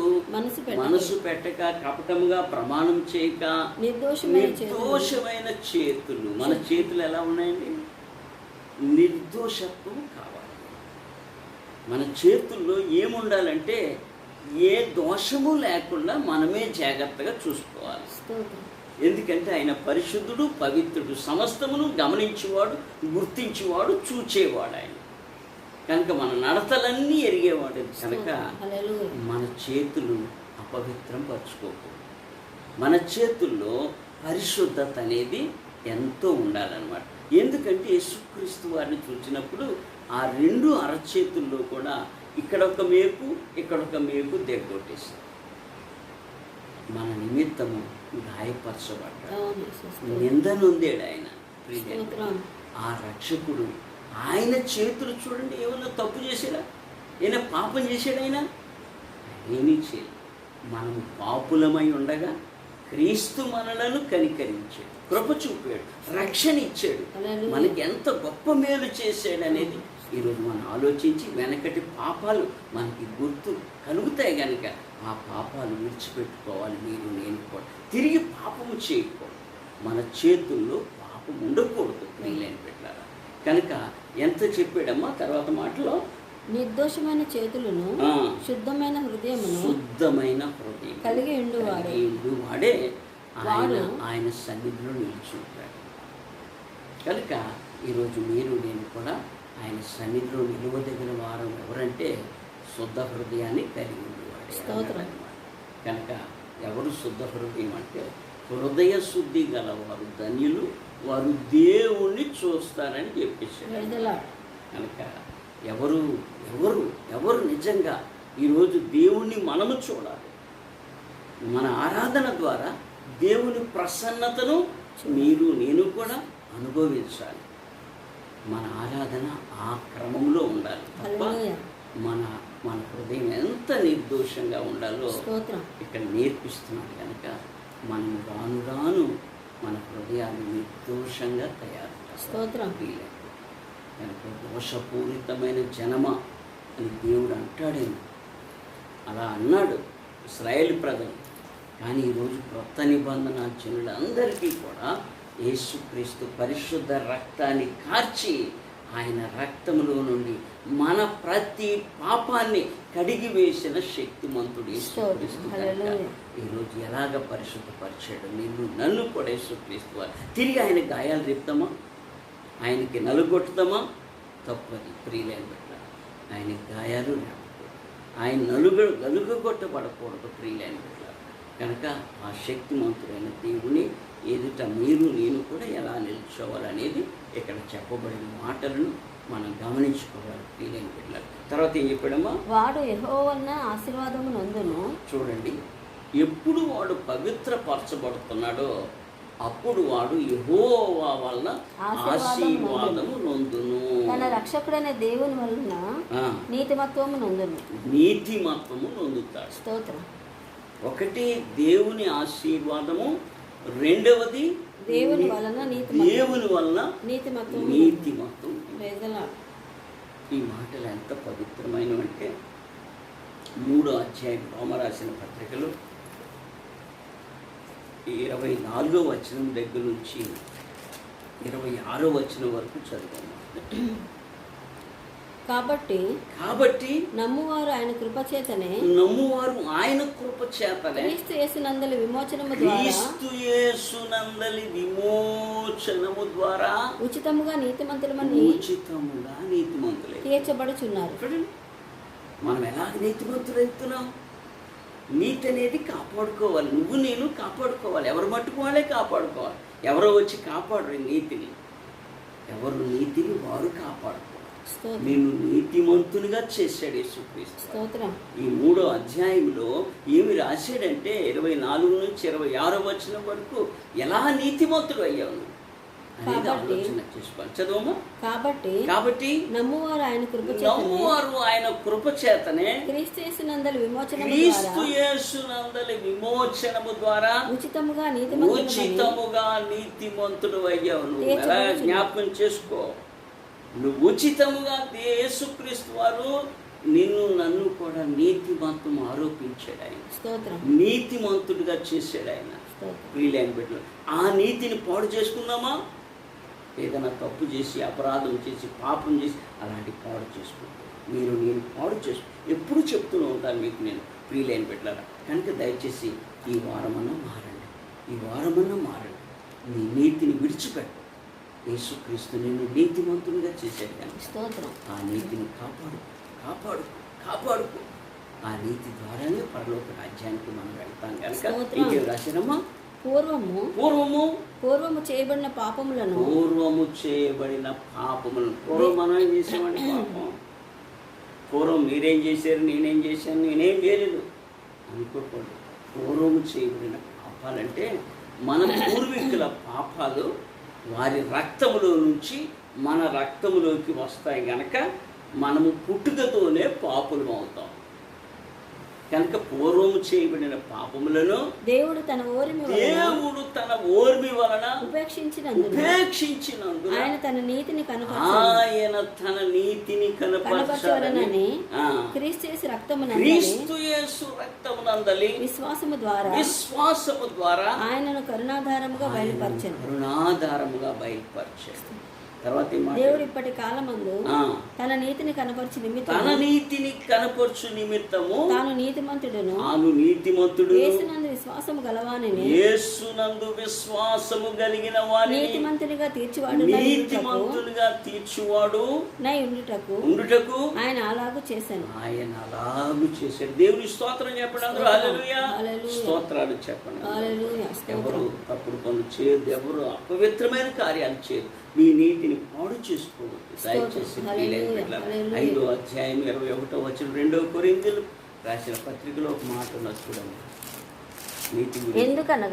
మనసు పెట్టక, కపటముగా ప్రమాణం చేయక, నిర్దోషమైన చేతులు. మన చేతులు ఎలా ఉన్నాయండి? నిర్దోషత్వం కావాలి. మన చేతుల్లో ఏముండాలంటే ఏ దోషము లేకుండా మనమే జాగ్రత్తగా చూసుకోవాలి. ఎందుకంటే ఆయన పరిశుద్ధుడు, పవిత్రుడు, సమస్తమును గమనించేవాడు, గుర్తించేవాడు, చూచేవాడు ఆయన. కనుక మన నడతలన్నీ ఎరిగేవాడు. కనుక మన చేతులు అపవిత్రం పరుచుకోకూడదు. మన చేతుల్లో పరిశుద్ధత అనేది ఎంతో ఉండాలన్నమాట. ఎందుకంటే యేసుక్రీస్తు వారిని చూసినప్పుడు ఆ రెండు అరచేతుల్లో కూడా ఇక్కడ ఒక మేకు, ఇక్కడ ఒక మేకు దిగొట్టేశారు. మన నిమిత్తము గాయపరచబడ్డాడు, నింద నొందాడు ఆయన. ఆ రక్షకుడు ఆయన చేతులు చూడండి, ఏమన్నా తప్పు చేశాడా? ఏమైనా పాపం చేశాడు? ఆయన ఏమీ చేయలేదు. మనం పాపులమై ఉండగా క్రీస్తు మనలను కనికరించాడు, కృప చూపాడు, రక్షణ ఇచ్చాడు. మనకి ఎంత గొప్ప మేలు చేశాడు అనేది ఈరోజు మనం ఆలోచించి వెనకటి పాపాలు మనకి గుర్తు కలుగుతాయి కనుక ఆ పాపాలు విడిచిపెట్టుకోవాలి. మీరు నేను కూడా తిరిగి పాపము చేయకూడదు. మన చేతుల్లో పాపం ఉండకూడదు ప్రియులైన బిడ్డలారా. కనుక ఎంత చెప్పాడమ్మా తర్వాత మాటలో? నిర్దోషమైన చేతులను శుద్ధమైన హృదయం కలిగి ఉండువాడే ఆయన సన్నిధిలో నిలిచుంటాడు. కనుక ఈరోజు మీరు నేను కూడా ఆయన సన్నిధిలో నిలువదగిన వారం ఎవరంటే శుద్ధ హృదయాన్ని కలిగి ఉండేవాడే. కనుక ఎవరు శుద్ధ హృదయం అంటే హృదయ శుద్ధి గలవారు ధన్యులు, వారు దేవుణ్ణి చూస్తారని చెప్పేసాడు. కనుక ఎవరు ఎవరు ఎవరు నిజంగా ఈరోజు దేవుణ్ణి మనము చూడాలి. మన ఆరాధన ద్వారా దేవుని ప్రసన్నతను మీరు నేను కూడా అనుభవించాలి. మన ఆరాధన ఆ క్రమంలో ఉండాలి తప్ప మన హృదయం ఎంత నిర్దోషంగా ఉండాలో ఇక్కడ నేర్పిస్తున్నాడు. కనుక మనం రాను రాను మన హృదయాలు నిర్దోషంగా తయారు చేయాలి. కనుక దోషపూరితమైన జనమా అని దేవుడు అంటాడేమో, అలా అన్నాడు ఇశ్రాయేలు ప్రజలు. కానీ ఈరోజు క్రొత్త నిబంధన జనులందరికీ కూడా యేసుక్రీస్తు పరిశుద్ధ రక్తాన్ని కార్చి ఆయన రక్తములో నుండి మన ప్రతి పాపాన్ని కడిగి వేసిన శక్తిమంతుడు యేసుక్రీస్తు. ఈరోజు ఎలాగ పరిశుద్ధపరిచాడు నిన్ను నన్ను కూడా యేసుక్రీస్తు వారు. తిరిగి ఆయన గాయాలు రేపుతామా? ఆయనకి నలుగొట్టుతామా? తప్పది ప్రియులైన బిడ్డ. ఆయన గాయాలు లేకపోతే ఆయన నలుగొట్టబడకూడదు ప్రియులైన బిడ్డ. కనుక ఆ శక్తిమంతుడైన దేవుని ఎదుట మీరు నేను కూడా ఎలా నిల్చోవాలనేది ఇక్కడ చెప్పబడిన మాటలను మనం గమనించుకోవాలి ప్రియులైన బిడ్డ. తర్వాత ఏం చెప్పాడమ్మా? వాడు యెహోవాను ఆశీర్వాదము నందును. చూడండి, ఎప్పుడు వాడు పవిత్రపరచబడుతున్నాడో అప్పుడు వాడు యెహోవా వలన ఆశీర్వాదము నొందును. తన రక్షకుడైన దేవుని వలన నీతిమత్వము నొందుతాడు. స్తోత్రం. ఒకటి దేవుని ఆశీర్వాదము, రెండవది దేవుని వలన నీతిమత్వం. ఈ మాటలు ఎంత పవిత్రమైనవంటే 3వ అధ్యాయం రోమా రాసిన పత్రికలో 24వ వచనం దగ్గర నుంచి 26వ వచనం వరకు చదువుతాము. కాబట్టి నమ్మువారు ఆయన కృపచేతనే క్రీస్తు యేసునందలి విమోచనము ద్వారా ఉచితముగా నీతిమంతులై తీర్చబడుచున్నారు. మనం ఎలాగ నీతిమంతులవుతున్నాం? నీతి అనేది కాపాడుకోవాలి. నువ్వు నేను కాపాడుకోవాలి. ఎవరు మట్టుకు వాళ్ళే కాపాడుకోవాలి. ఎవరో వచ్చి కాపాడరు నీతిని. ఎవరు నీతిని వారు కాపాడుకోవాలి. నేను నీతిమంతునిగా చేశాడు యేసుక్రీస్తు. ఈ 3వ అధ్యాయంలో ఏమి రాశాడంటే 24 నుంచి 26 వచనం వరకు ఎలా నీతిమంతుడు అయ్యావు అనేది ఆలోచన చేసుకోవాలి. చదువు. కాబట్టి నమ్మువారు ఆయన కృప చేతనే క్రీస్తు యేసునందలి విమోచనము ద్వారా ఉచితముగా నీతిమంతుడు అయ్యావు. నువ్వు ఎలా జ్ఞాపకం చేసుకో. నువ్వు ఉచితముగా యేసుక్రీస్తు వారు నిన్ను నన్ను కూడా నీతిమంతం ఆరోపించాడు. ఆయన నీతిమంతుడిగా చేశాడు. ఆయన వీలైన బిడ్డలు ఆ నీతిని పాడు చేసుకుందామా? ఏదైనా తప్పు చేసి అపరాధం చేసి పాపం చేసి అలాంటి పాడు చేసుకుంటాం. నేను పాడు చేసుకు ఎప్పుడు చెప్తూనే ఉంటాను మీకు నేను వీలైన బిడ్డలారా. కనుక దయచేసి ఈ వారమన్నా మారండి. నీ నీతిని విడిచిపెట్టు. యేసుక్రీస్తు నిన్ను నీతిమంతునిగా చేశాడు. కానీ ఆ నీతిని కాపాడుకో. ఆ నీతి ద్వారానే పరలోక రాజ్యానికి మనం వెళ్తాం. కనుక ఇంకేం రాశారమ్మా? పూర్వము చేయబడిన పాపములను పూర్వం మనం ఏం చేసామండి? పాపం పూర్వం మీరేం చేశారు, నేనేం చేశాను, నేనేం చేయలేదు అనుకోకూడదు. పూర్వము చేయబడిన పాపాలంటే మన పూర్వీకుల పాపాలు వారి రక్తములో నుంచి మన రక్తములోకి వస్తాయి. గనక మనము పుట్టుకతోనే పాపులం అవుతాం. కనుక పూర్వము చేయబడిన పాపములను దేవుడు తన ఓర్మి వలన ఉపేక్షించినందున ఆయన తన నీతిని కనపరచాలని క్రీస్తు యేసు రక్తమునందలి విశ్వాసము ద్వారా ఆయనను కరుణాధారముగా బయలుపరిచాడు. తర్వాత దేవుడు ఇప్పటి కాలమందు తన నీతిని కనపరచు నిమిత్తము తాను నీతిమంతుడు యేసునందు విశ్వాసము కలిగిన వారిని నీతిమంతునిగా తీర్చువాడు నై ఉండుటకు ఆయన అలాగు చేశాడు. దేవుని స్తోత్రం చెప్పండి. అందరూ హల్లెలూయా స్తోత్రాలు చెప్పండి. ఎవరు తప్పుడు పనులు చేయదు, ఎవరు అపవిత్రమైన కార్యాలు చేయదు. మీ నీతిని పాడు చేసుకోవద్దు. దయచేసి 5వ అధ్యాయం 21వ వచనం 2వ కొరింథీయులకు రాసిన పత్రికలో ఒక మాట ఉన్నది చూడండి. ఎందుకనగా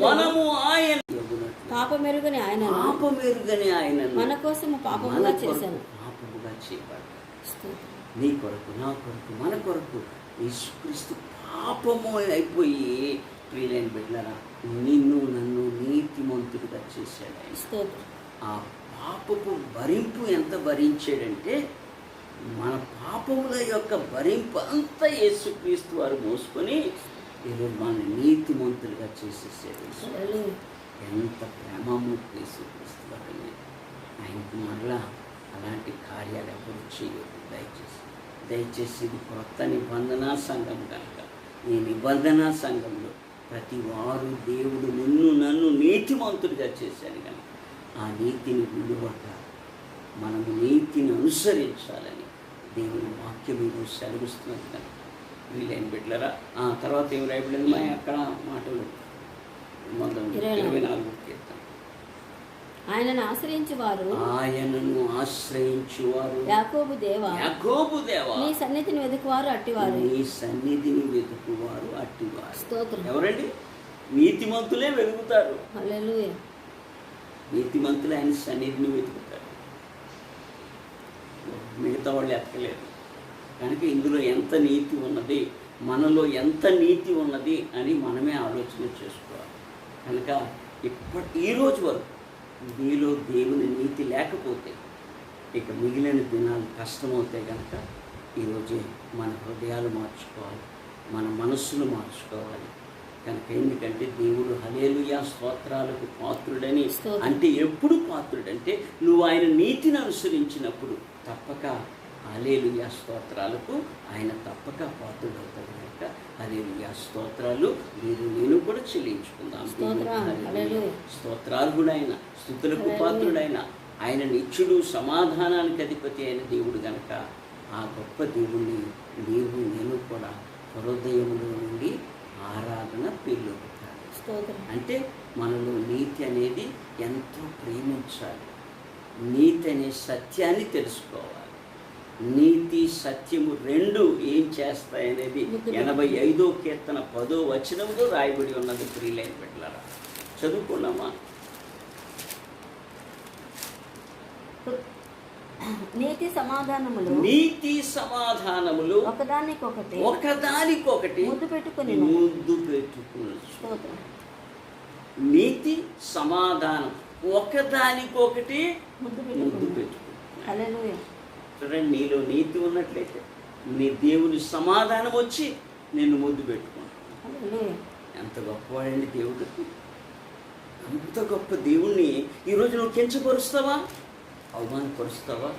మనము ఆయన పాపమెరుగని ఆయన మన కోసం పాపముగా చేయబడి నీ కొరకు నా కొరకు మన కొరకు యేసుక్రీస్తు పాపము అయిపోయి ప్రియమైన బిడ్డలారా నిన్ను నన్ను నీతిమంతుడిగా చేశాడు. ఆ పాపపు భరింపు ఎంత భరించాడంటే మన పాపముల యొక్క భరింపు అంతా యేసుక్రీస్తు వారు మోసుకొని ఈరోజు మన నీతిమంతులుగా చేసేసాడు. ఎంత ప్రేమమూర్తి యేసుక్రీస్తు వారిని. ఆయనకు మరలా అలాంటి కార్యాలు ఎవరు చేయొద్దు. దయచేసి ఇది కొత్త నిబంధనా సంఘం కనుక ఈ నిబంధనా సంఘంలో ప్రతి వారు దేవుడు నన్ను నీతిమంతుడిగా చేశాడు. కనుక ఆ నీతిని విలువక మనము నీతిని అనుసరించాలని దేవుని వాక్యం మీరు సెలవిస్తున్నది. కనుక వీలైన బిడ్డలారా తర్వాత ఏమి రాయబడింది మా అక్కడ మాటలు 24 కీర్తన. ఆయనను ఆశ్రయించువారు యాకోబు దేవా నీ సన్నిధిని వెతుకువారు అట్టివారు. స్తోత్రం. ఎవరండి? నీతిమంతులే వెతుకుతారు. హల్లెలూయా. నీతిమంతులే ఆయన సన్నిధిని వెతుకుతారు. మిగతా వాళ్ళు ఎత్తలేరు. కనుక ఇందులో ఎంత నీతి ఉన్నది, మనలో ఎంత నీతి ఉన్నది అని మనమే ఆలోచన చేసుకోవాలి. కనుక ఈ రోజు వరకు మీలో దేవుని నీతి లేకపోతే ఇక మిగిలిన దినాలు కష్టమవుతాయి. కనుక ఈరోజే మన హృదయాలు మార్చుకోవాలి, మన మనస్సును మార్చుకోవాలి. కనుక ఎందుకంటే దేవుడు హల్లెలూయా స్తోత్రాలకు పాత్రుడని. స్తోత్రం. అంటే ఎప్పుడు పాత్రుడంటే నువ్వు ఆయన నీతిని అనుసరించినప్పుడు తప్పక హల్లెలూయా స్తోత్రాలకు ఆయన తప్పక పాత్రుడవుతాడు. కనుక హల్లెలూయా స్తోత్రాలు మీరు నేను కూడా చెల్లించుకుందాం. స్తోత్రం. హల్లెలూయా. స్తోత్రార్హుడైన, స్తుతులకు పాత్రుడైన, ఆయన నిత్యుడు, సమాధానానికి అధిపతి అయిన దేవుడు గనక ఆ గొప్ప దేవుణ్ణి నీవు నేను కూడా హృదయంలో నుండి ఆరాధన పెళ్ళొప్పుతాడు. స్తోత్రం. అంటే మనలో నీతి అనేది ఎంతో ప్రేమించాలి. నీతి అనే సత్యాన్ని తెలుసుకోవాలి. నీతి సత్యము రెండు ఏం చేస్తాయనేది 85వ కీర్తన 10వ వచనంలో రాయబడి ఉన్నది. ప్రియులైన బిడ్డలారా, చదువుకున్నామా? నీతి సమాధానములు ఒకదానికొకటి ముద్దు పెట్టుకుని. నీతి సమాధానం ఒకదానికొకటి ముద్దు పెట్టుకుని. హల్లెలూయా. చూడండి, నీలో నీతి ఉన్నట్లయితే నీ దేవుని సమాధానం వచ్చి నిన్ను ముద్దు పెట్టుకుంటాను. హల్లెలూయా. ఎంత గొప్పవాడండి దేవుడు! అంత గొప్ప దేవుణ్ణి ఈరోజు నువ్వు కించపరుస్తావా, అవమానపరుస్తావా?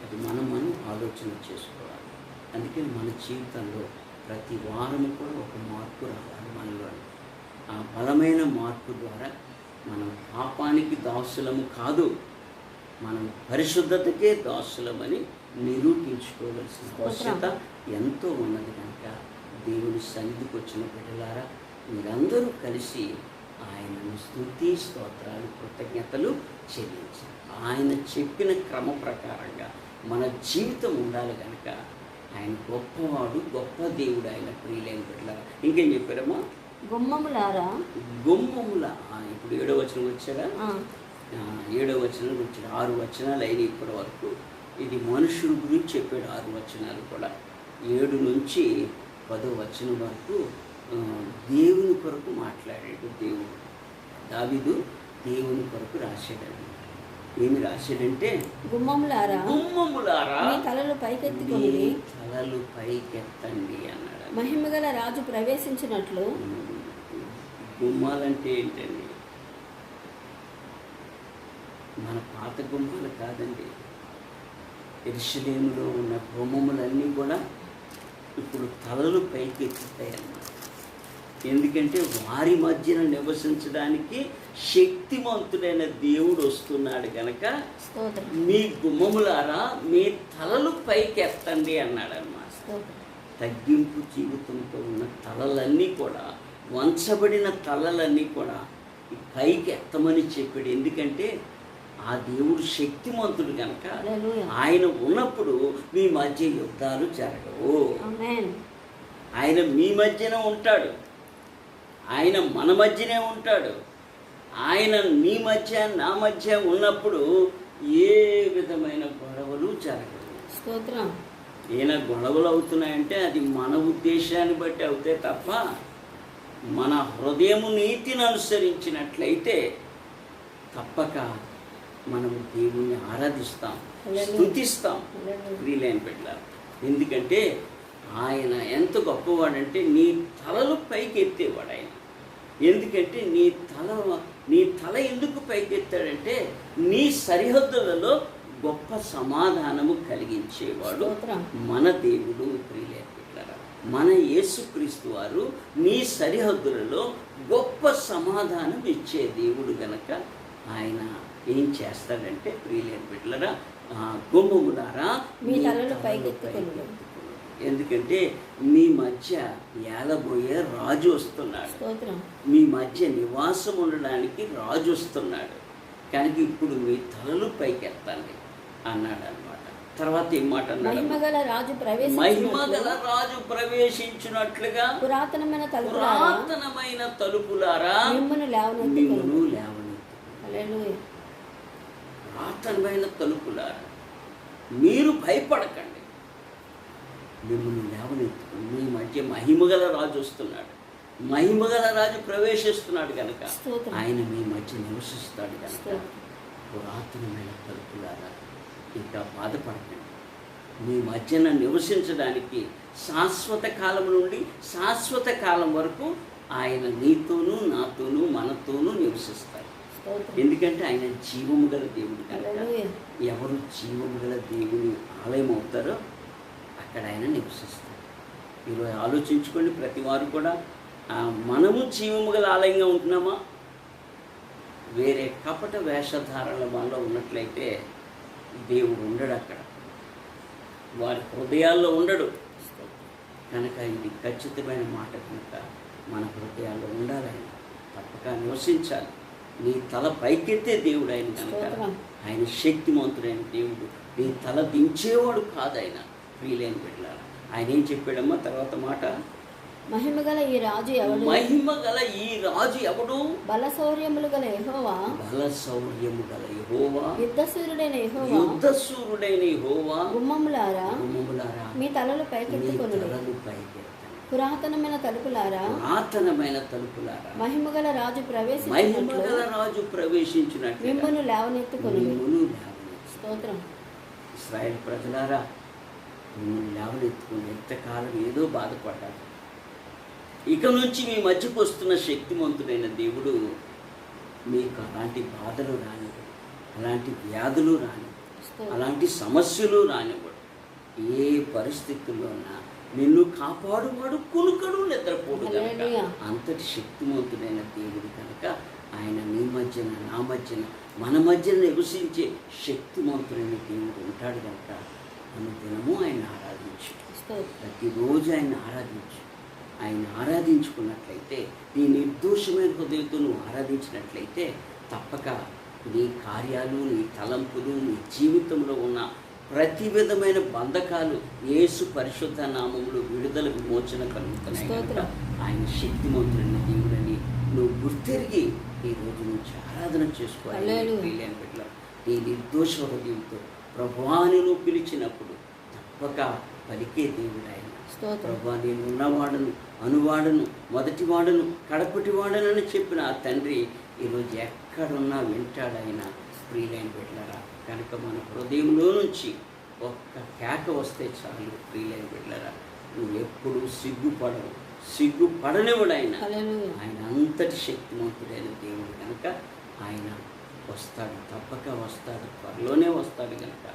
అది మనం ఆలోచన చేసుకోవాలి. అందుకని మన జీవితంలో ప్రతి వారము కూడా ఒక మార్పు రావాలి మనలో. ఆ బలమైన మార్పు ద్వారా మనం పాపానికి దాసులము కాదు, మనం పరిశుద్ధతకే దాసులమని నిరూపించుకోవలసిన అవసరత ఎంతో ఉన్నది. కనుక దేవుని సన్నిధికి వచ్చిన బిడ్డలారా, మీరందరూ కలిసి ఆయనను స్తుతి స్తోత్రాలు కృతజ్ఞతలు చెల్లించాలి. ఆయన చెప్పిన క్రమ ప్రకారంగా మన జీవితం ఉండాలి. కనుక ఆయన గొప్పవాడు, గొప్ప దేవుడు. ఆయన ప్రియులైన బిడ్డలారా, ఇంకేం చెప్పారమ్మా? గుమ్మములారా. ఇప్పుడు 7వ వచనం వచ్చారా? 7వ వచనం వచ్చాడు. 6 వచనాలు అయిన ఇప్పటి వరకు. ఇది మనుషుల గురించి చెప్పాడు. 6 వచనాలు కూడా. 7 నుంచి 10వ వచనం వరకు దేవుని కొరకు మాట్లాడాడు. దావీదు దేవుని కొరకు రాశాడు. ఏమి రాశాడంటే, గుమ్మములారా మీ తలలు పైకెత్తండి అన్నాడు. మహిమగల రాజు ప్రవేశించినట్లు. గుమ్మాలంటే ఏంటండి? మన పాత గుమ్మాలు కాదండి. యెరూషలేములో ఉన్న గుమ్మములన్నీ కూడా ఇప్పుడు తలలు పైకి ఎత్తుతాయి అన్నమాట. ఎందుకంటే వారి మధ్యన నివసించడానికి శక్తిమంతుడైన దేవుడు వస్తున్నాడు కనుక మీ గుమ్మములారా మీ తలలు పైకి ఎత్తండి అన్నాడు అన్నమాట. తగ్గింపు జీవితంతో ఉన్న తలలన్నీ కూడా, వంచబడిన తలలన్నీ కూడా పైకి ఎత్తమని చెప్పాడు. ఎందుకంటే ఆ దేవుడు శక్తిమంతుడు కనుక ఆయన ఉన్నప్పుడు మీ మధ్య యుద్ధాలు జరగవు. ఆయన మీ మధ్యన ఉంటాడు. ఆయన మన మధ్యనే ఉంటాడు. ఆయన నీ మధ్య నా మధ్య ఉన్నప్పుడు ఏ విధమైన గొడవలు జరగవు. స్తోత్రం. ఈయన గొడవలు అవుతున్నాయంటే అది మన ఉద్దేశాన్ని బట్టి అవుతాయి తప్ప, మన హృదయము నీతిని అనుసరించినట్లయితే తప్పక మనము దేవుణ్ణి ఆరాధిస్తాం, స్తుతిస్తాం. ప్రియులైన బిడ్డలారా, ఎందుకంటే ఆయన ఎంత గొప్పవాడంటే నీ తలలు పైకి ఎత్తేవాడు ఆయన. ఎందుకంటే నీ తల ఎందుకు పైకి ఎత్తాడంటే నీ సరిహద్దులలో గొప్ప సమాధానము కలిగించేవాడు మన దేవుడు. ప్రియులైన బిడ్డలారా, మన యేసుక్రీస్తు వారు నీ సరిహద్దులలో గొప్ప సమాధానం ఇచ్చే దేవుడు గనక ఆయన ఏం చేస్తాడంటే, ప్రియులైన బిడ్డలారా, గుమ్మములారా మీ తలలు పైకెత్తుకోండి. ఎందుకంటే మీ మధ్య ఏలబోయే రాజు వస్తున్నాడు. మీ మధ్య నివాసం ఉండడానికి రాజు వస్తున్నాడు కనుక ఇప్పుడు మీ తలలు పైకెత్తండి అన్నాడు అనమాట. తర్వాత ఏం మాట అన్నాడు? మహిమగల రాజు ప్రవేశించినట్లుగా పురాతనమైన తలుపులారా మిమ్మును లేవనెత్తు. పురాతనమైన తలుపులారా మీరు భయపడకండి, మిమ్మల్ని లేవనెత్తుకుని మీ మధ్య మహిమగల రాజు వస్తున్నాడు. మహిమగల రాజు ప్రవేశిస్తున్నాడు కనుక ఆయన మీ మధ్య నివసిస్తాడు కనుక పురాతనమైన తలుపులారా ఇంకా బాధపడకండి. మీ మధ్యన నివసించడానికి శాశ్వత కాలం నుండి శాశ్వత కాలం వరకు ఆయన నీతోనూ నాతోనూ మనతోనూ నివసిస్తాడు. స్తోత్రం. ఎందుకంటే ఆయన జీవము గల దేవుడు కనుక హల్లెలూయా. ఎవరు జీవము గల దేవుని ఆలయం అవుతారో అక్కడ ఆయన నివసిస్తాడు. ఈరోజు ఆలోచించుకోండి, ప్రతి వారు కూడా మనము జీవము గల ఆలయంగా ఉంటున్నామా? వేరే కపట వేషధారణ మనలో ఉన్నట్లయితే దేవుడు ఉండడు అక్కడ, వారి హృదయాల్లో ఉండడు. కనుక ఇది ఖచ్చితమైన మాట కనుక మన హృదయాల్లో ఉండాలని తప్పక నివసించాలి. నీ తల పైకెత్తే దేవుడు ఆయన కనుక ఆయన శక్తిమంతుడైన దేవుడు. నీ తల దించేవాడు కాదు ఆయన. ప్రియులైన బిడ్డలారా, ఆయన ఏం చెప్పాడమ్మా తర్వాత మాట? మహిమగల ఈ రాజు ఎవడు? మహిమగల ఈ రాజు ఎవడు? బలశౌర్యములు గల యెహోవా. బలశౌర్యము గల యెహోవా. యుద్ధశూరుడైన యెహోవా. యుద్ధశూరుడైన యెహోవా. గుమ్మములారా గుమ్మములారా మీ తలలు పైకెత్తుకొనుడి. తలలు పైకెత్తండి. పురాతనమైన తలుపులారా పురాతనమైన తలుపులారా మహిమగల రాజు మహిమగల రాజు ప్రవేశించినట్లు మిమ్మును లేవనెత్తుకొనుడి. స్తోత్రం. ఇశ్రాయేలు ప్రజలారా, మిమ్మల్ని లేవనెత్తుకుని ఎంతకాలం ఏదో బాధపడ్డారు. ఇక నుంచి మీ మధ్యకు వస్తున్న శక్తిమంతుడైన దేవుడు మీకు అలాంటి బాధలు రానివ్వడు, అలాంటి వ్యాధులు రానివ్వడు, అలాంటి సమస్యలు రానివ్వడు. ఏ పరిస్థితుల్లోనా నిన్ను కాపాడువాడు, కునుకడు, నిద్రపోడు కనుక అంతటి శక్తిమంతుడైన దేవుడు కనుక ఆయన నీ మధ్యన, నా మధ్యన, మన మధ్యన నివసించే శక్తిమంతుడైన దేవుడు ఉంటాడు కనుక అనుదినము ఆయన ఆరాధించు. ప్రతిరోజు ఆయన ఆరాధించు. ఆయన ఆరాధించుకున్నట్లయితే, నీ నిర్దోషమైన హృదయంతో నువ్వు ఆరాధించినట్లయితే తప్పక నీ కార్యాలు, నీ తలంపులు, నీ జీవితంలో ఉన్న ప్రతి విధమైన బంధకాలు యేసు పరిశుద్ధ నామములో విడుదల, విమోచన కలుగుతున్నాయి కనుక ఆయన శక్తిమంతుడైన దేవుడని నువ్వు గుర్తెరిగి ఈ రోజు నుంచి ఆరాధన చేసుకోవాలి. నీ నిర్దోష హృదయంతో ప్రభువాని నువ్వు పిలిచినప్పుడు తప్పక పలికే దేవుడు ఆయన. ప్రభువా, నేను ఉన్నవాడను, అనువాడను, మొదటివాడను, కడపటివాడనని చెప్పిన ఆ తండ్రి ఈరోజు ఎక్కడున్నా వింటాడు ఆయన. ప్రియులైన బిడ్డలారా, కనుక మన హృదయంలో నుంచి ఒక్క కేక వస్తే చాలు. ప్రియులైన బిడ్డలారా, నువ్వు ఎప్పుడు సిగ్గుపడనివాడు ఆయన. ఆయన అంతటి శక్తిమంతుడైన దేవుడు కనుక ఆయన వస్తాడు, తప్పక వస్తాడు, త్వరలోనే వస్తాడు. కనుక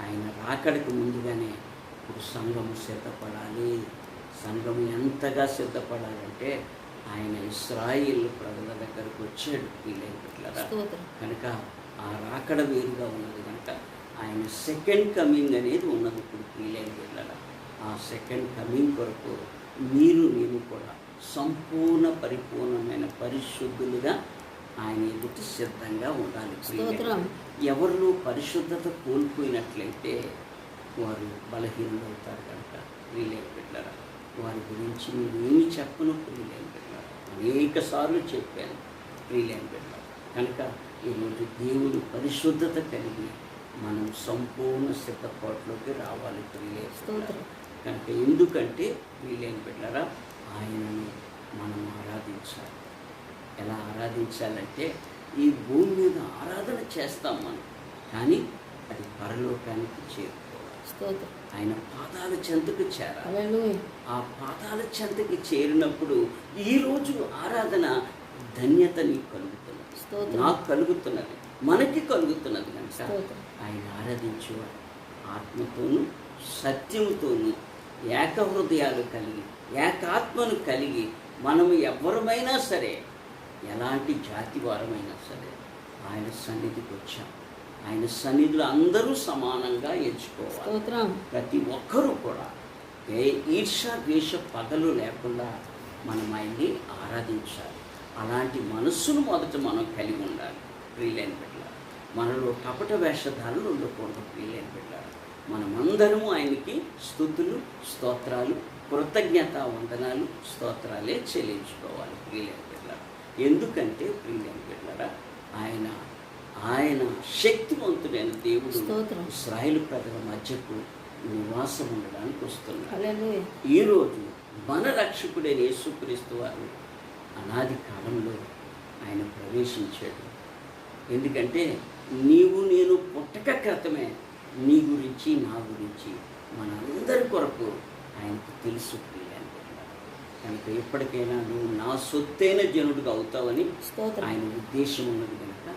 ఆయన రాకడికి ముందుగానే ఇప్పుడు సంఘము సిద్ధపడాలి. సంఘము ఎంతగా సిద్ధపడాలంటే ఆయన ఇశ్రాయేలు ప్రజల దగ్గరకు వచ్చాడు. ప్రియులైన బిడ్డలారా, కనుక ఆ రాకడ వేరుగా ఉన్నది కనుక ఆయన సెకండ్ కమింగ్ అనేది ఉన్నది ఇప్పుడు. ప్రియులైన బిడ్డలారా, ఆ సెకండ్ కమింగ్ కొరకు నేను కూడా సంపూర్ణ పరిపూర్ణమైన పరిశుద్ధులుగా ఆయన ఎదుటి సిద్ధంగా ఉండాలి. ఎవరు పరిశుద్ధత కోల్పోయినట్లయితే వారు బలహీనులు అవుతారు. కనుక ప్రియులైన బిడ్డలారా, వారి గురించి నేనేమి చెప్పను. ప్రియులైన బిడ్డలారా, అనేక సార్లు చెప్పాను. ప్రియులైన బిడ్డలారా, కనుక ఈరోజు దేవుడు పరిశుద్ధత కలిగి మనం సంపూర్ణ సిద్ధపాటులోకి రావాలి. ప్రియులైన బిడ్డలారా, కనుక ఎందుకంటే ప్రియులైన బిడ్డలారా, ఆయనను మనం ఆరాధించాలి. ఎలా ఆరాధించాలంటే ఈ భూమి మీద ఆరాధన చేస్తాం మనం, కానీ అది పరలోకానికి చేరుకోవాలి. ఆయన పాదాల చెంతకు చేరాలి. ఆ పాదాల చెంతకి చేరినప్పుడు ఈరోజు ఆరాధన ధన్యత నీకు కలుగుతున్నది, నాకు కలుగుతున్నది, మనకి కలుగుతున్నది. కనుక ఆయన ఆరాధించేవాడు ఆత్మతోనూ సత్యముతోనూ ఏకహృదయాలు కలిగి, ఏకాత్మను కలిగి, మనము ఎవరమైనా సరే, ఎలాంటి జాతి వారమైనా సరే ఆయన సన్నిధికి వచ్చాం. ఆయన సన్నిధిలో అందరూ సమానంగా ఎంచుకోవాలి. ప్రతి ఒక్కరూ కూడా ఏ ఈర్ష, ద్వేష, పగలు లేకుండా మనం ఆయన్ని ఆరాధించాలి. అలాంటి మనస్సును మొదట మనం కలిగి ఉండాలి. ప్రియులైన బిడ్డలారా, మనలో కపట వేషధారులు ఉండకూడదు. ప్రియులైన బిడ్డలారా, మనమందరము ఆయనకి స్తుతులు, స్తోత్రాలు, కృతజ్ఞతా వందనాలు, స్తోత్రాలే చెల్లించుకోవాలి. ప్రియులైన బిడ్డలారా, ఎందుకంటే ప్రియులైన బిడ్డలారా, ఆయన శక్తివంతుడైన దేవుడు ఇశ్రాయేలు ప్రజల మధ్యకు నివాసం ఉండడానికి వస్తున్నాడు. ఈరోజు మన రక్షకుడైన యేసుక్రీస్తు వారు అనాది కాలంలో ఆయన ప్రవేశించాడు. ఎందుకంటే నీవు నేను పుట్టక క్రితమే నీ గురించి, నా గురించి, మనందరి కొరకు ఆయనకు తెలుసు. కనుక ఎప్పటికైనా నువ్వు నా సొత్తైన జనుడిగా అవుతావని స్తోత్రం. ఆయన ఉద్దేశం ఉన్నది కనుక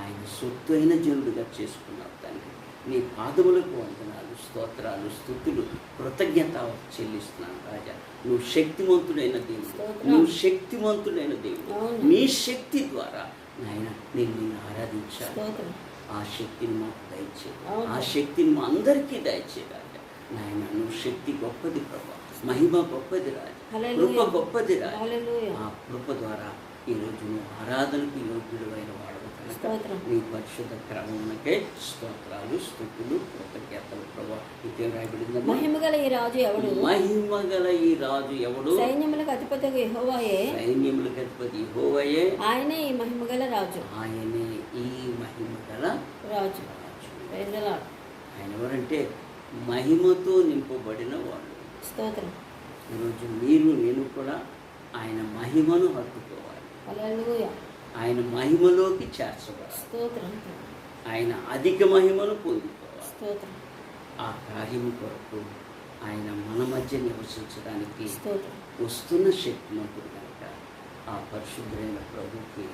ఆయన సొత్తైన జనుడిగా చేసుకున్నావు. తండ్రి నీ పాదములకు వందనాలు, స్తోత్రాలు, స్తుతులు, కృతజ్ఞత చెల్లిస్తున్నాను రాజా. నువ్వు శక్తిమంతుడైన దేవుడు, స్తోత్రం. నువ్వు శక్తిమంతుడైన దేవుడు. అవును. నీ శక్తి ద్వారా నాయన నేను నిన్ను ఆరాధించాను. స్తోత్రం. ఆ శక్తిని మాకు దయచే, అవును. ఆ శక్తిని మా అందరికీ దయచే రాజా. నాయన నువ్వు శక్తి గొప్పది ప్రభా, మహిమ గొప్పది రాజా, హల్లెలూయా. కృప గొప్పది రాజా. హల్లెలూయా. ఆ కృప ద్వారా ఈరోజు నువ్వు ఆరాధనకు యోగ్యుడైన వాడవు కనుక స్తోత్రం. నీ పరిశుద్ధ క్రమమునకే స్తోత్రాలు, స్తుతులు, కృతజ్ఞతలు ప్రభా. ఇదే రాయబడిందమ్మా, మహిమగల ఈ రాజు ఎవడు? మహిమగల ఈ రాజు ఎవడు? సైన్యములకు అధిపతిగా యెహోవాయే. సైన్యములకు అధిపతి యెహోవాయే. ఆయనే ఈ మహిమగల రాజు. ఆయనే ఈ మహిమగల రాజు. రాజు. Praise the Lord. ఆయన ఎవరంటే మహిమతో నింపబడిన వాడు. స్తోత్రం. ఈరోజు మీరు నేను కూడా ఆయన మహిమను హత్తుకోవాలి, హల్లెలూయా. ఆయన మహిమలోకి చేర్చబడాలి, స్తోత్రం. ఆయన అధిక మహిమను పొందుకోవాలి. స్తోత్రం. ఆ కార్యము కొరకు ఆయన మన మధ్య నివసించడానికి స్తోత్రం. వస్తున్న శక్తిమంతుడు కనుక ఆ పరిశుద్ధులైన ప్రభుకి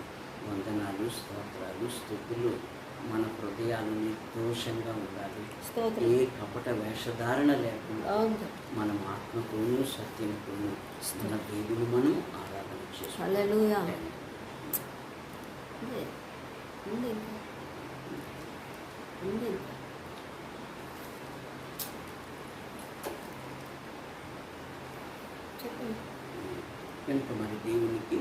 వందనాలు, స్తోత్రాలు, స్తుతులు. మన హృదయాలు నిర్దోషంగా ఉండాలి, స్తోత్రం. ఏ కపట వేషధారణ లేకుండా అవును. మనం ఆత్మతోనూ సత్యంతోనూ మన దేవుని మనం ఆరాధన చేసుకోవాలి. హల్లెలూయా. ఉంది. ఉంది ఇంకా. ఉంది ఇంకా. చెప్పండి. కనుక మరి దేవునికి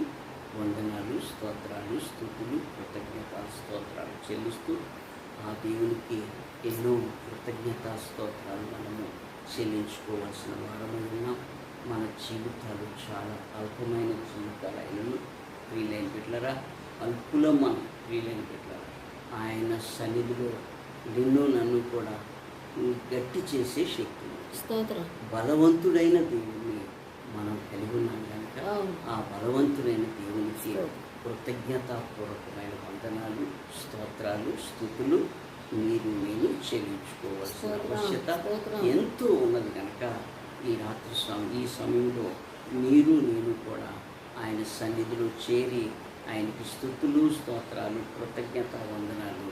వందనాలు, స్తోత్రాలు, స్తుతులు, కృతజ్ఞత స్తోత్రాలు చెల్లిస్తూ ఆ దేవునికి ఎన్నో కృతజ్ఞత స్తోత్రాలు మనము చెల్లించుకోవాల్సిన వారమై ఉన్నాం. మన జీవితాలు చాలా అల్పమైన జీవితాలు అయినను ప్రియులైన బిడ్డలారా, అల్పులం మనం ప్రియులైన బిడ్డలారా. ఆయన సన్నిధిలో నిన్ను నన్ను కూడా గట్టి చేసే శక్తి ఉంది. స్తోత్రం. బలవంతుడైన దేవుణ్ణి మనం కలిగి ఉన్నాం కనుక అవును. ఆ బలవంతుడైన దేవునికి కృతజ్ఞతాపూర్వకమైన వందనాలు, స్తోత్రాలు, స్తుతులు మీరు నేను చెల్లించుకోవాల్సిన ఆవశ్యకత ఎంతో ఉన్నది కనుక ఈ సమయంలో మీరు నేను కూడా ఆయన సన్నిధిలో చేరి ఆయనకి స్తుతులు, స్తోత్రాలు, కృతజ్ఞత వందనాలు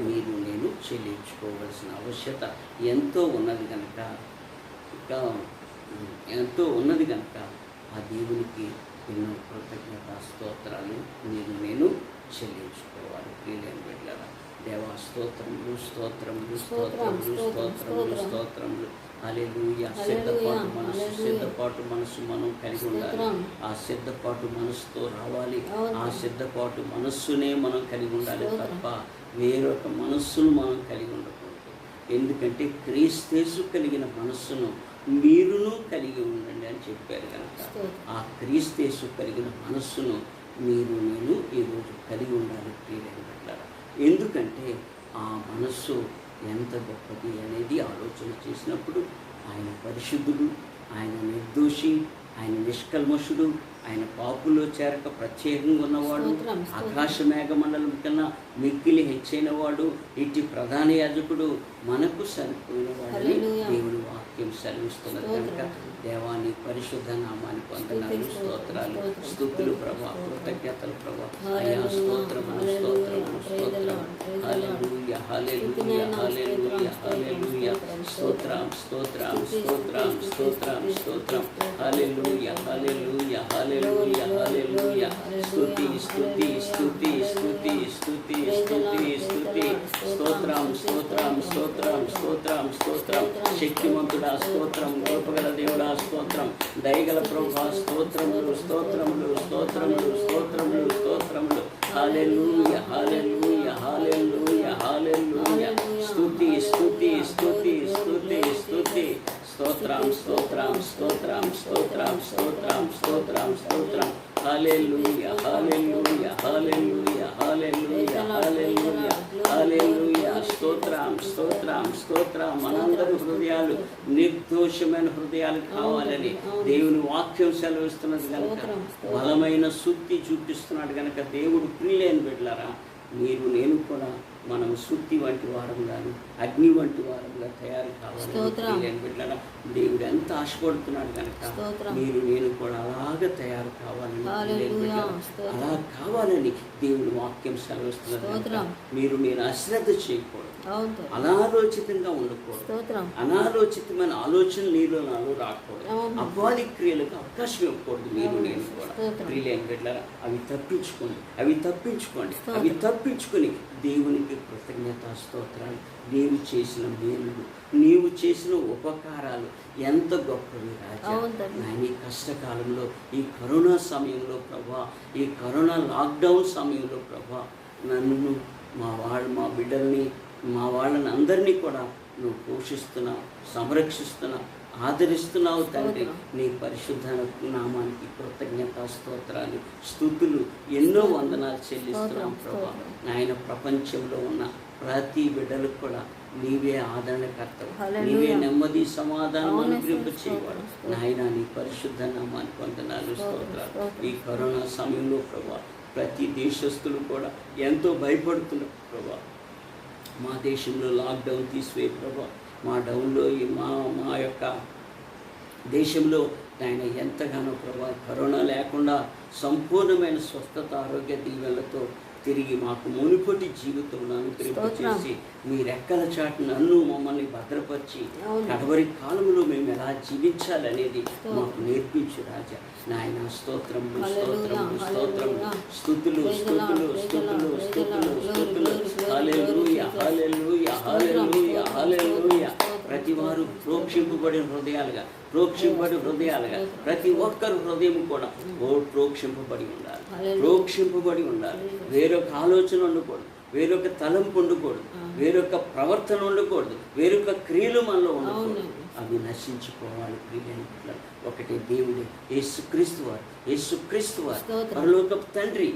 మీరు నేను చెల్లించుకోవాల్సిన ఆవశ్యకత ఎంతో ఉన్నది కనుక ఆ దేవునికి ఎన్నో కృతజ్ఞత స్తోత్రాలు మీరు నేను చెల్లించుకోవాలి. ప్రియులైన బిడ్డలారా, దేవా స్తోత్రములు, స్తోత్రములు, స్తోత్రములు, స్తోత్రములు, స్తోత్రములు. హల్లెలూయా. సిద్ధపాటు మనసు మనం కలిగి ఉండాలి. ఆ సిద్ధపాటు మనసుతో రావాలి. ఆ సిద్ధపాటు మనస్సునే మనం కలిగి ఉండాలి తప్ప వేరొక మనస్సును మనం కలిగి ఉండకూడదు. ఎందుకంటే క్రీస్తు కలిగిన మనస్సును మీరును కలిగి ఉండండి అని చెప్పారు కనుక ఆ క్రీస్తు కలిగిన మనస్సును మీరు నేను ఈరోజు కలిగి ఉండాలి ప్రియులైన బిడ్డలారా. ఎందుకంటే ఆ మనస్సు ఎంత గొప్పది అనేది ఆలోచన చేసినప్పుడు ఆయన పరిశుద్ధుడు, ఆయన నిర్దోషి, ఆయన నిష్కల్మషుడు, ఆయన పాపులో చేరక ప్రత్యేకంగా ఉన్నవాడు, ఆకాశ మేఘమండలం కన్నా మిక్కిలి హెచ్చైన వాడు, ఇట్టి ప్రధాన యాజకుడు, మనకు సరిపోయిన వాడని దేవుడు వాక్యం సెలవిస్తున్నది కనుక దేవాని పరిశుద్ధ నామానికి వందనాలు, స్తోత్రాలు, స్తుతులు ప్రభా, కృతజ్ఞతలు ప్రభా. అయ్యా స్తోత్రములు, స్తోత్రములు, స్తోత్రం. హల్లెలూయా, హల్లెలూయా, హల్లెలూయా, హల్లెలూయా. స్తోత్రం, స్తోత్రం, స్తోత్రం, స్తోత్రం, స్తోత్రం. హల్లెలూయా, హల్లెలూయా, హల్లెలూయా, హల్లెలూయా. స్తుతి, స్తుతి, స్తుతి, స్తుతి, స్తుతి, స్తుతి, స్తుతి. స్తోత్రం, స్తోత్రం, స్తోత్రం, స్తోత్రం, స్తోత్రం. శక్తిమంతుడా స్తోత్రం, గొప్పగల దేవుడా స్తోత్రం, దయగల ప్రభువా స్తోత్రములు, స్తోత్రములు, స్తోత్రములు, స్తోత్రములు, స్తోత్రములు. హల్లెలూయా, హల్లెలూయా, హల్లెలూయా, హల్లెలూయా. స్తుతి, స్తుతి, స్తుతి, స్తుతి, స్తుతి. స్తోత్రం, స్తోత్రం, స్తోత్రం, స్తోత్రం, స్తోత్రం, స్తోత్రం, స్తోత్రం. హల్లెలూయా, హల్లెలూయా, హల్లెలూయా, హల్లెలూయా, హల్లెలూయా, హల్లెలూయా. స్తోత్రం, స్తోత్రం, స్తోత్రం. మనందరి హృదయాలు నిర్దోషమైన హృదయాలు కావాలని దేవుని వాక్యం సెలవిస్తున్నది కనుక బలమైన శుద్ధి చూపిస్తున్నాడు కనుక దేవుడు ప్రియులైన బిడ్డలారా మీరు నేను కూడా మనం సుత్తి వంటి వారంగాను అగ్ని వంటి వారంగా తయారు కావాలని బిడ్డలారా దేవుడు ఎంత ఆశపడుతున్నాడు కనుక మీరు నేను కూడా అలాగ తయారు కావాలని అలా కావాలని దేవుడు వాక్యం సెలవిస్తున్నారు. మీరు నేను అశ్రద్ధ చేయకూడదు, అనాలోచితంగా ఉండకూడదు, అనాలోచితమైన ఆలోచన నీలో నాలో రాకూడదు, అపవాది క్రియలకు అవకాశం ఇవ్వకూడదు. మీరు నేను కూడా ప్రియులైన బిడ్డలారా అవి తప్పించుకొని దేవునికి కృతజ్ఞతా స్తోత్రాలు. నీవు చేసిన మేలులు, నీవు చేసిన ఉపకారాలు ఎంత గొప్పవి రాజా. ఈ కష్టకాలంలో, ఈ కరోనా సమయంలో ప్రభా, ఈ కరోనా లాక్డౌన్ సమయంలో ప్రభా, నన్ను మా బిడ్డల్ని, మా వాళ్ళని అందరినీ కూడా నువ్వు పోషిస్తున్నావు, సంరక్షిస్తున్నావు, ఆదరిస్తున్నావు తండ్రి. నీ పరిశుద్ధ నామానికి కృతజ్ఞతా స్తోత్రాలు, స్తుతులు, ఎన్నో వందనాలు చెల్లిస్తున్నాం ప్రభా. ఆయన ప్రపంచంలో ఉన్న ప్రతి బిడ్డలకు కూడా నీవే ఆదరణకర్త, నీవే నెమ్మది సమాధానం అనుగ్రహింపచేయవాడు నాయన. నీ పరిశుద్ధ నామానికి వందనాలు స్తోత్రాలు. ఈ కరోనా సమయంలో ప్రభా ప్రతి దేశస్తులు కూడా ఎంతో భయపడుతున్నారు ప్రభా. మా దేశంలో లాక్డౌన్ తీసివే ప్రభా. మా డౌన్లో మా యొక్క దేశంలో ఆయన ఎంతగానో ప్రభా కరోనా లేకుండా సంపూర్ణమైన స్వస్థత, ఆరోగ్య దీవెనలతో తిరిగి మాకు మునుపటి జీవితం అనుగ్రహింపచేసి మీ రెక్కల చాటు నన్ను మమ్మల్ని భద్రపరిచి కడవరి కాలంలో మేము ఎలా జీవించాలనేది మాకు నేర్పించు రాజా. నాయన స్తోత్రములు, స్తోత్రములు, స్తోత్రములు, స్తుతులు, స్తుతులు, స్తుతులు, స్తుతులు, స్తుతులు. హల్లెలూయా, హల్లెలూయా, హల్లెలూయా, హల్లెలూయా. ప్రతి వారు ప్రోక్షింపబడిన హృదయాలుగా ప్రతి ఒక్కరు హృదయం కూడా ప్రోక్షింపబడి ఉండాలి. వేరొక ఆలోచన ఉండకూడదు, వేరొక తలంపు ఉండకూడదు, వేరొక ప్రవర్తన ఉండకూడదు, వేరొక క్రియలు మనలో ఉండకూడదు. అవి నశించిపోవాలి. ప్రియులైన ఒకటే దేవుడే యేసుక్రీస్తు వారు పరలోకపు తండ్రి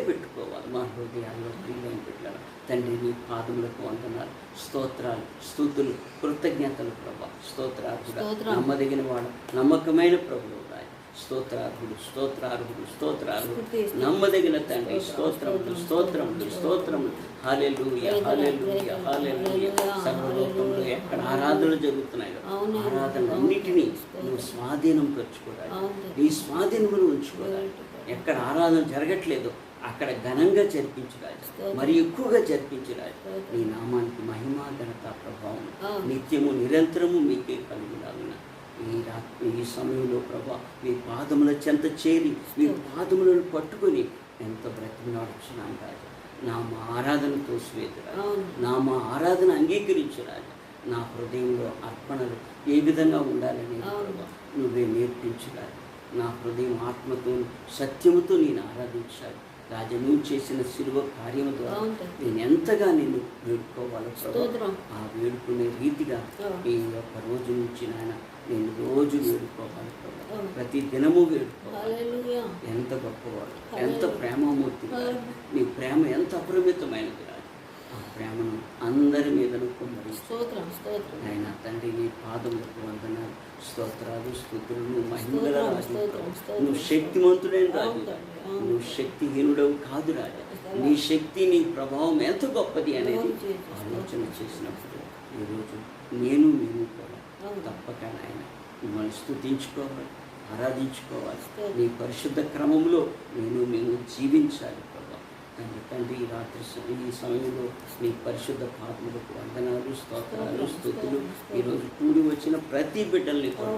పెట్టుకోవాలి మా హృదయాల్లో. ప్రియులైన బిడ్డలారా తండ్రి నీ పాదములకు వందనాలు, స్తోత్రాలు, స్తుతులు, కృతజ్ఞతలు ప్రభా. స్తోత్రార్హుడు, నమ్మదగిన వాడు, నమ్మకమైన ప్రభువు రాయ. స్తోత్రార్హుడు, నమ్మదగిన తండ్రి. స్తోత్రములు. హల్లెలూయా, హల్లెలూయా, హల్లెలూయా. సర్వలోకంలో ఎక్కడ ఆరాధనలు జరుగుతున్నాయో ఆరాధనలన్నిటినీ నువ్వు స్వాధీనం పరుచుకోవాలి, నీ స్వాధీనమును ఉంచుకోవాలి. ఎక్కడ ఆరాధన జరగట్లేదో అక్కడ ఘనంగా జరిపించు రాజు, మరి ఎక్కువగా జరిపించు రాజు. నీ నామానికి మహిమ, ఘనత, ప్రభావం నిత్యము నిరంతరము మీకే కలుగులాగున. ఈ సమయంలో ప్రభా మీ పాదముల చెంత చేరి మీ పాదములను పట్టుకొని ఎంతో బ్రతిమలాడుచున్నాను రాజు. నా ఆరాధనతో స్వేత రాజు, మా ఆరాధన అంగీకరించు రాజు. నా హృదయంలో అర్పణలు ఏ విధంగా ఉండాలని ప్రభా నువ్వే నేర్పించు రాజు. నా హృదయం ఆత్మతో సత్యముతో నేను ఆరాధించాలి రాజా. నువ్వు చేసిన శిలువ కార్యము ద్వారా నేను ఎంతగా నిన్ను వేడుకోవాలి ప్రభా. ఆ వేడుకునే రీతిగా ఈ యొక్క రోజు నుంచి నాయన నేను రోజు వేడుకోవాలి ప్రభా, ప్రతి దినము వేడుకోవాలి. ఎంత గొప్పవాడు, ఎంత ప్రేమమూర్తి, నీ ప్రేమ ఎంత అపరిమితమైనది రాజు. ఆ ప్రేమను అందరి మీదను కుమ్మరిస్తూ ఆయన తండ్రి నీ పాదములకు వందనాలు, స్తోత్రాలు, స్తుతులు. మహిమగల రాజు, నువ్వు శక్తిమంతుడైన రాజు, నువ్వు శక్తిహీనుడవు కాదు రాజా. నీ శక్తి, నీ ప్రభావం ఎంత గొప్పది అనేది ఆలోచన చేసినప్పుడు ఈరోజు నేను కూడా తప్పక ఆయన మిమ్మల్ని స్తుతించుకోవాలి, ఆరాధించుకోవాలి. నీ పరిశుద్ధ క్రమంలో మేము జీవించాలి ప్రభా. తండ్రి ఈ రాత్రి ఈ సమయంలో నీ పరిశుద్ధ పాదములకు వందనాలు, స్తోత్రాలు, స్తుతులు. ఈరోజు కూడి వచ్చిన ప్రతి బిడ్డల్ని కూడా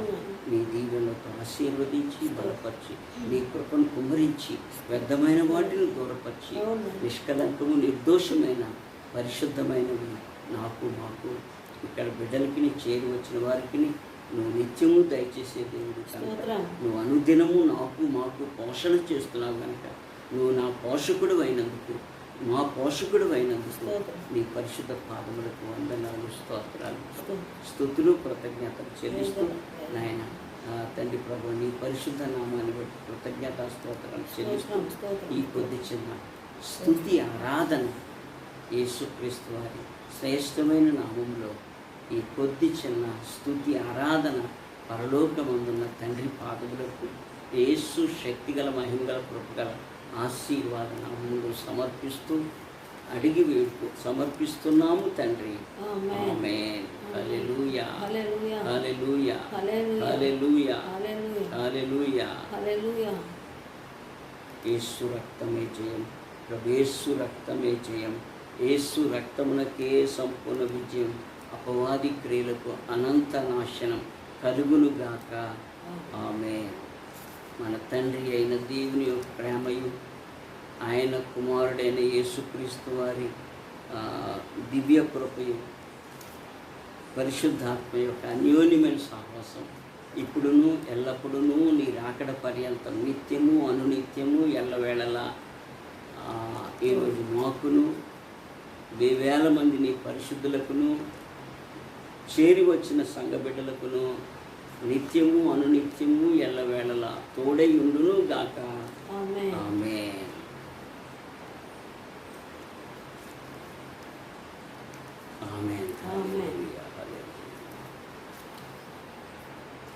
నీ దీవెనలతో ఆశీర్వదించి బలపరిచి నీ కృపను కుమ్మరించి వ్యర్థమైన వాటిని దూరపరిచి నిష్కలంకము నిర్దోషమైన పరిశుద్ధమైనవి మాకు ఇక్కడ బిడ్డలకి నీ చేరి వచ్చిన వారికి నువ్వు నిత్యము దయచేసే దేవుడు కనుక నువ్వు అనుదినము మాకు పోషణ చేస్తున్నావు కనుక నువ్వు నా పోషకుడు అయినందుకు, మా పోషకుడు అయినందుకు నీ పరిశుద్ధ పాదములకు వందనాలు, స్తోత్రాలు, స్తుతులు, కృతజ్ఞతలు చెల్లిస్తూ నాయన తండ్రి ప్రభు నీ పరిశుద్ధ నామాన్ని బట్టి కృతజ్ఞతా స్తోత్రాలు చెల్లిస్తూ ఈ కొద్ది చిన్న స్తుతి ఆరాధన యేసుక్రీస్తు వారి శ్రేష్టమైన నామంలో ఈ కొద్ది చిన్న స్తుతి ఆరాధన పరలోకమందున్న తండ్రి పాదములకు యేసు శక్తిగల మహిమగల కృపగల ఆశీర్వాద నామములు సమర్పిస్తూ అడిగి వేడుకో సమర్పిస్తున్నాము తండ్రి. ఆమేన్. ఆమేన్. హల్లెలూయా హల్లెలూయా హల్లెలూయా హల్లెలూయా హల్లెలూయా హల్లెలూయా హల్లెలూయా. హల్లెలూయా. యేసు రక్తమే జయం, ప్రభు యేసు రక్తమే జయం. యేసు రక్తమునకే సంపూర్ణ విజయం. అపవాది క్రియలకు అనంత నాశనం కలుగునుగాక. ఆమేన్. మన తండ్రి అయిన దేవుని యొక్క ప్రేమయు, ఆయన కుమారుడైన యేసుక్రీస్తు వారి దివ్య కృపయు, పరిశుద్ధాత్మ యొక్క అన్యోన్యమైన సహవాసం ఇప్పుడును ఎల్లప్పుడూ నీ రాకడ పర్యంతం నిత్యము అనునిత్యము ఎల్లవేళలా ఈరోజు మాకును వేవేల మంది నీ పరిశుద్ధులకును చేరి వచ్చిన సంఘ బిడ్డలకును నిత్యము అనునిత్యము ఎల్లవేళలా తోడై ఉండును గాక.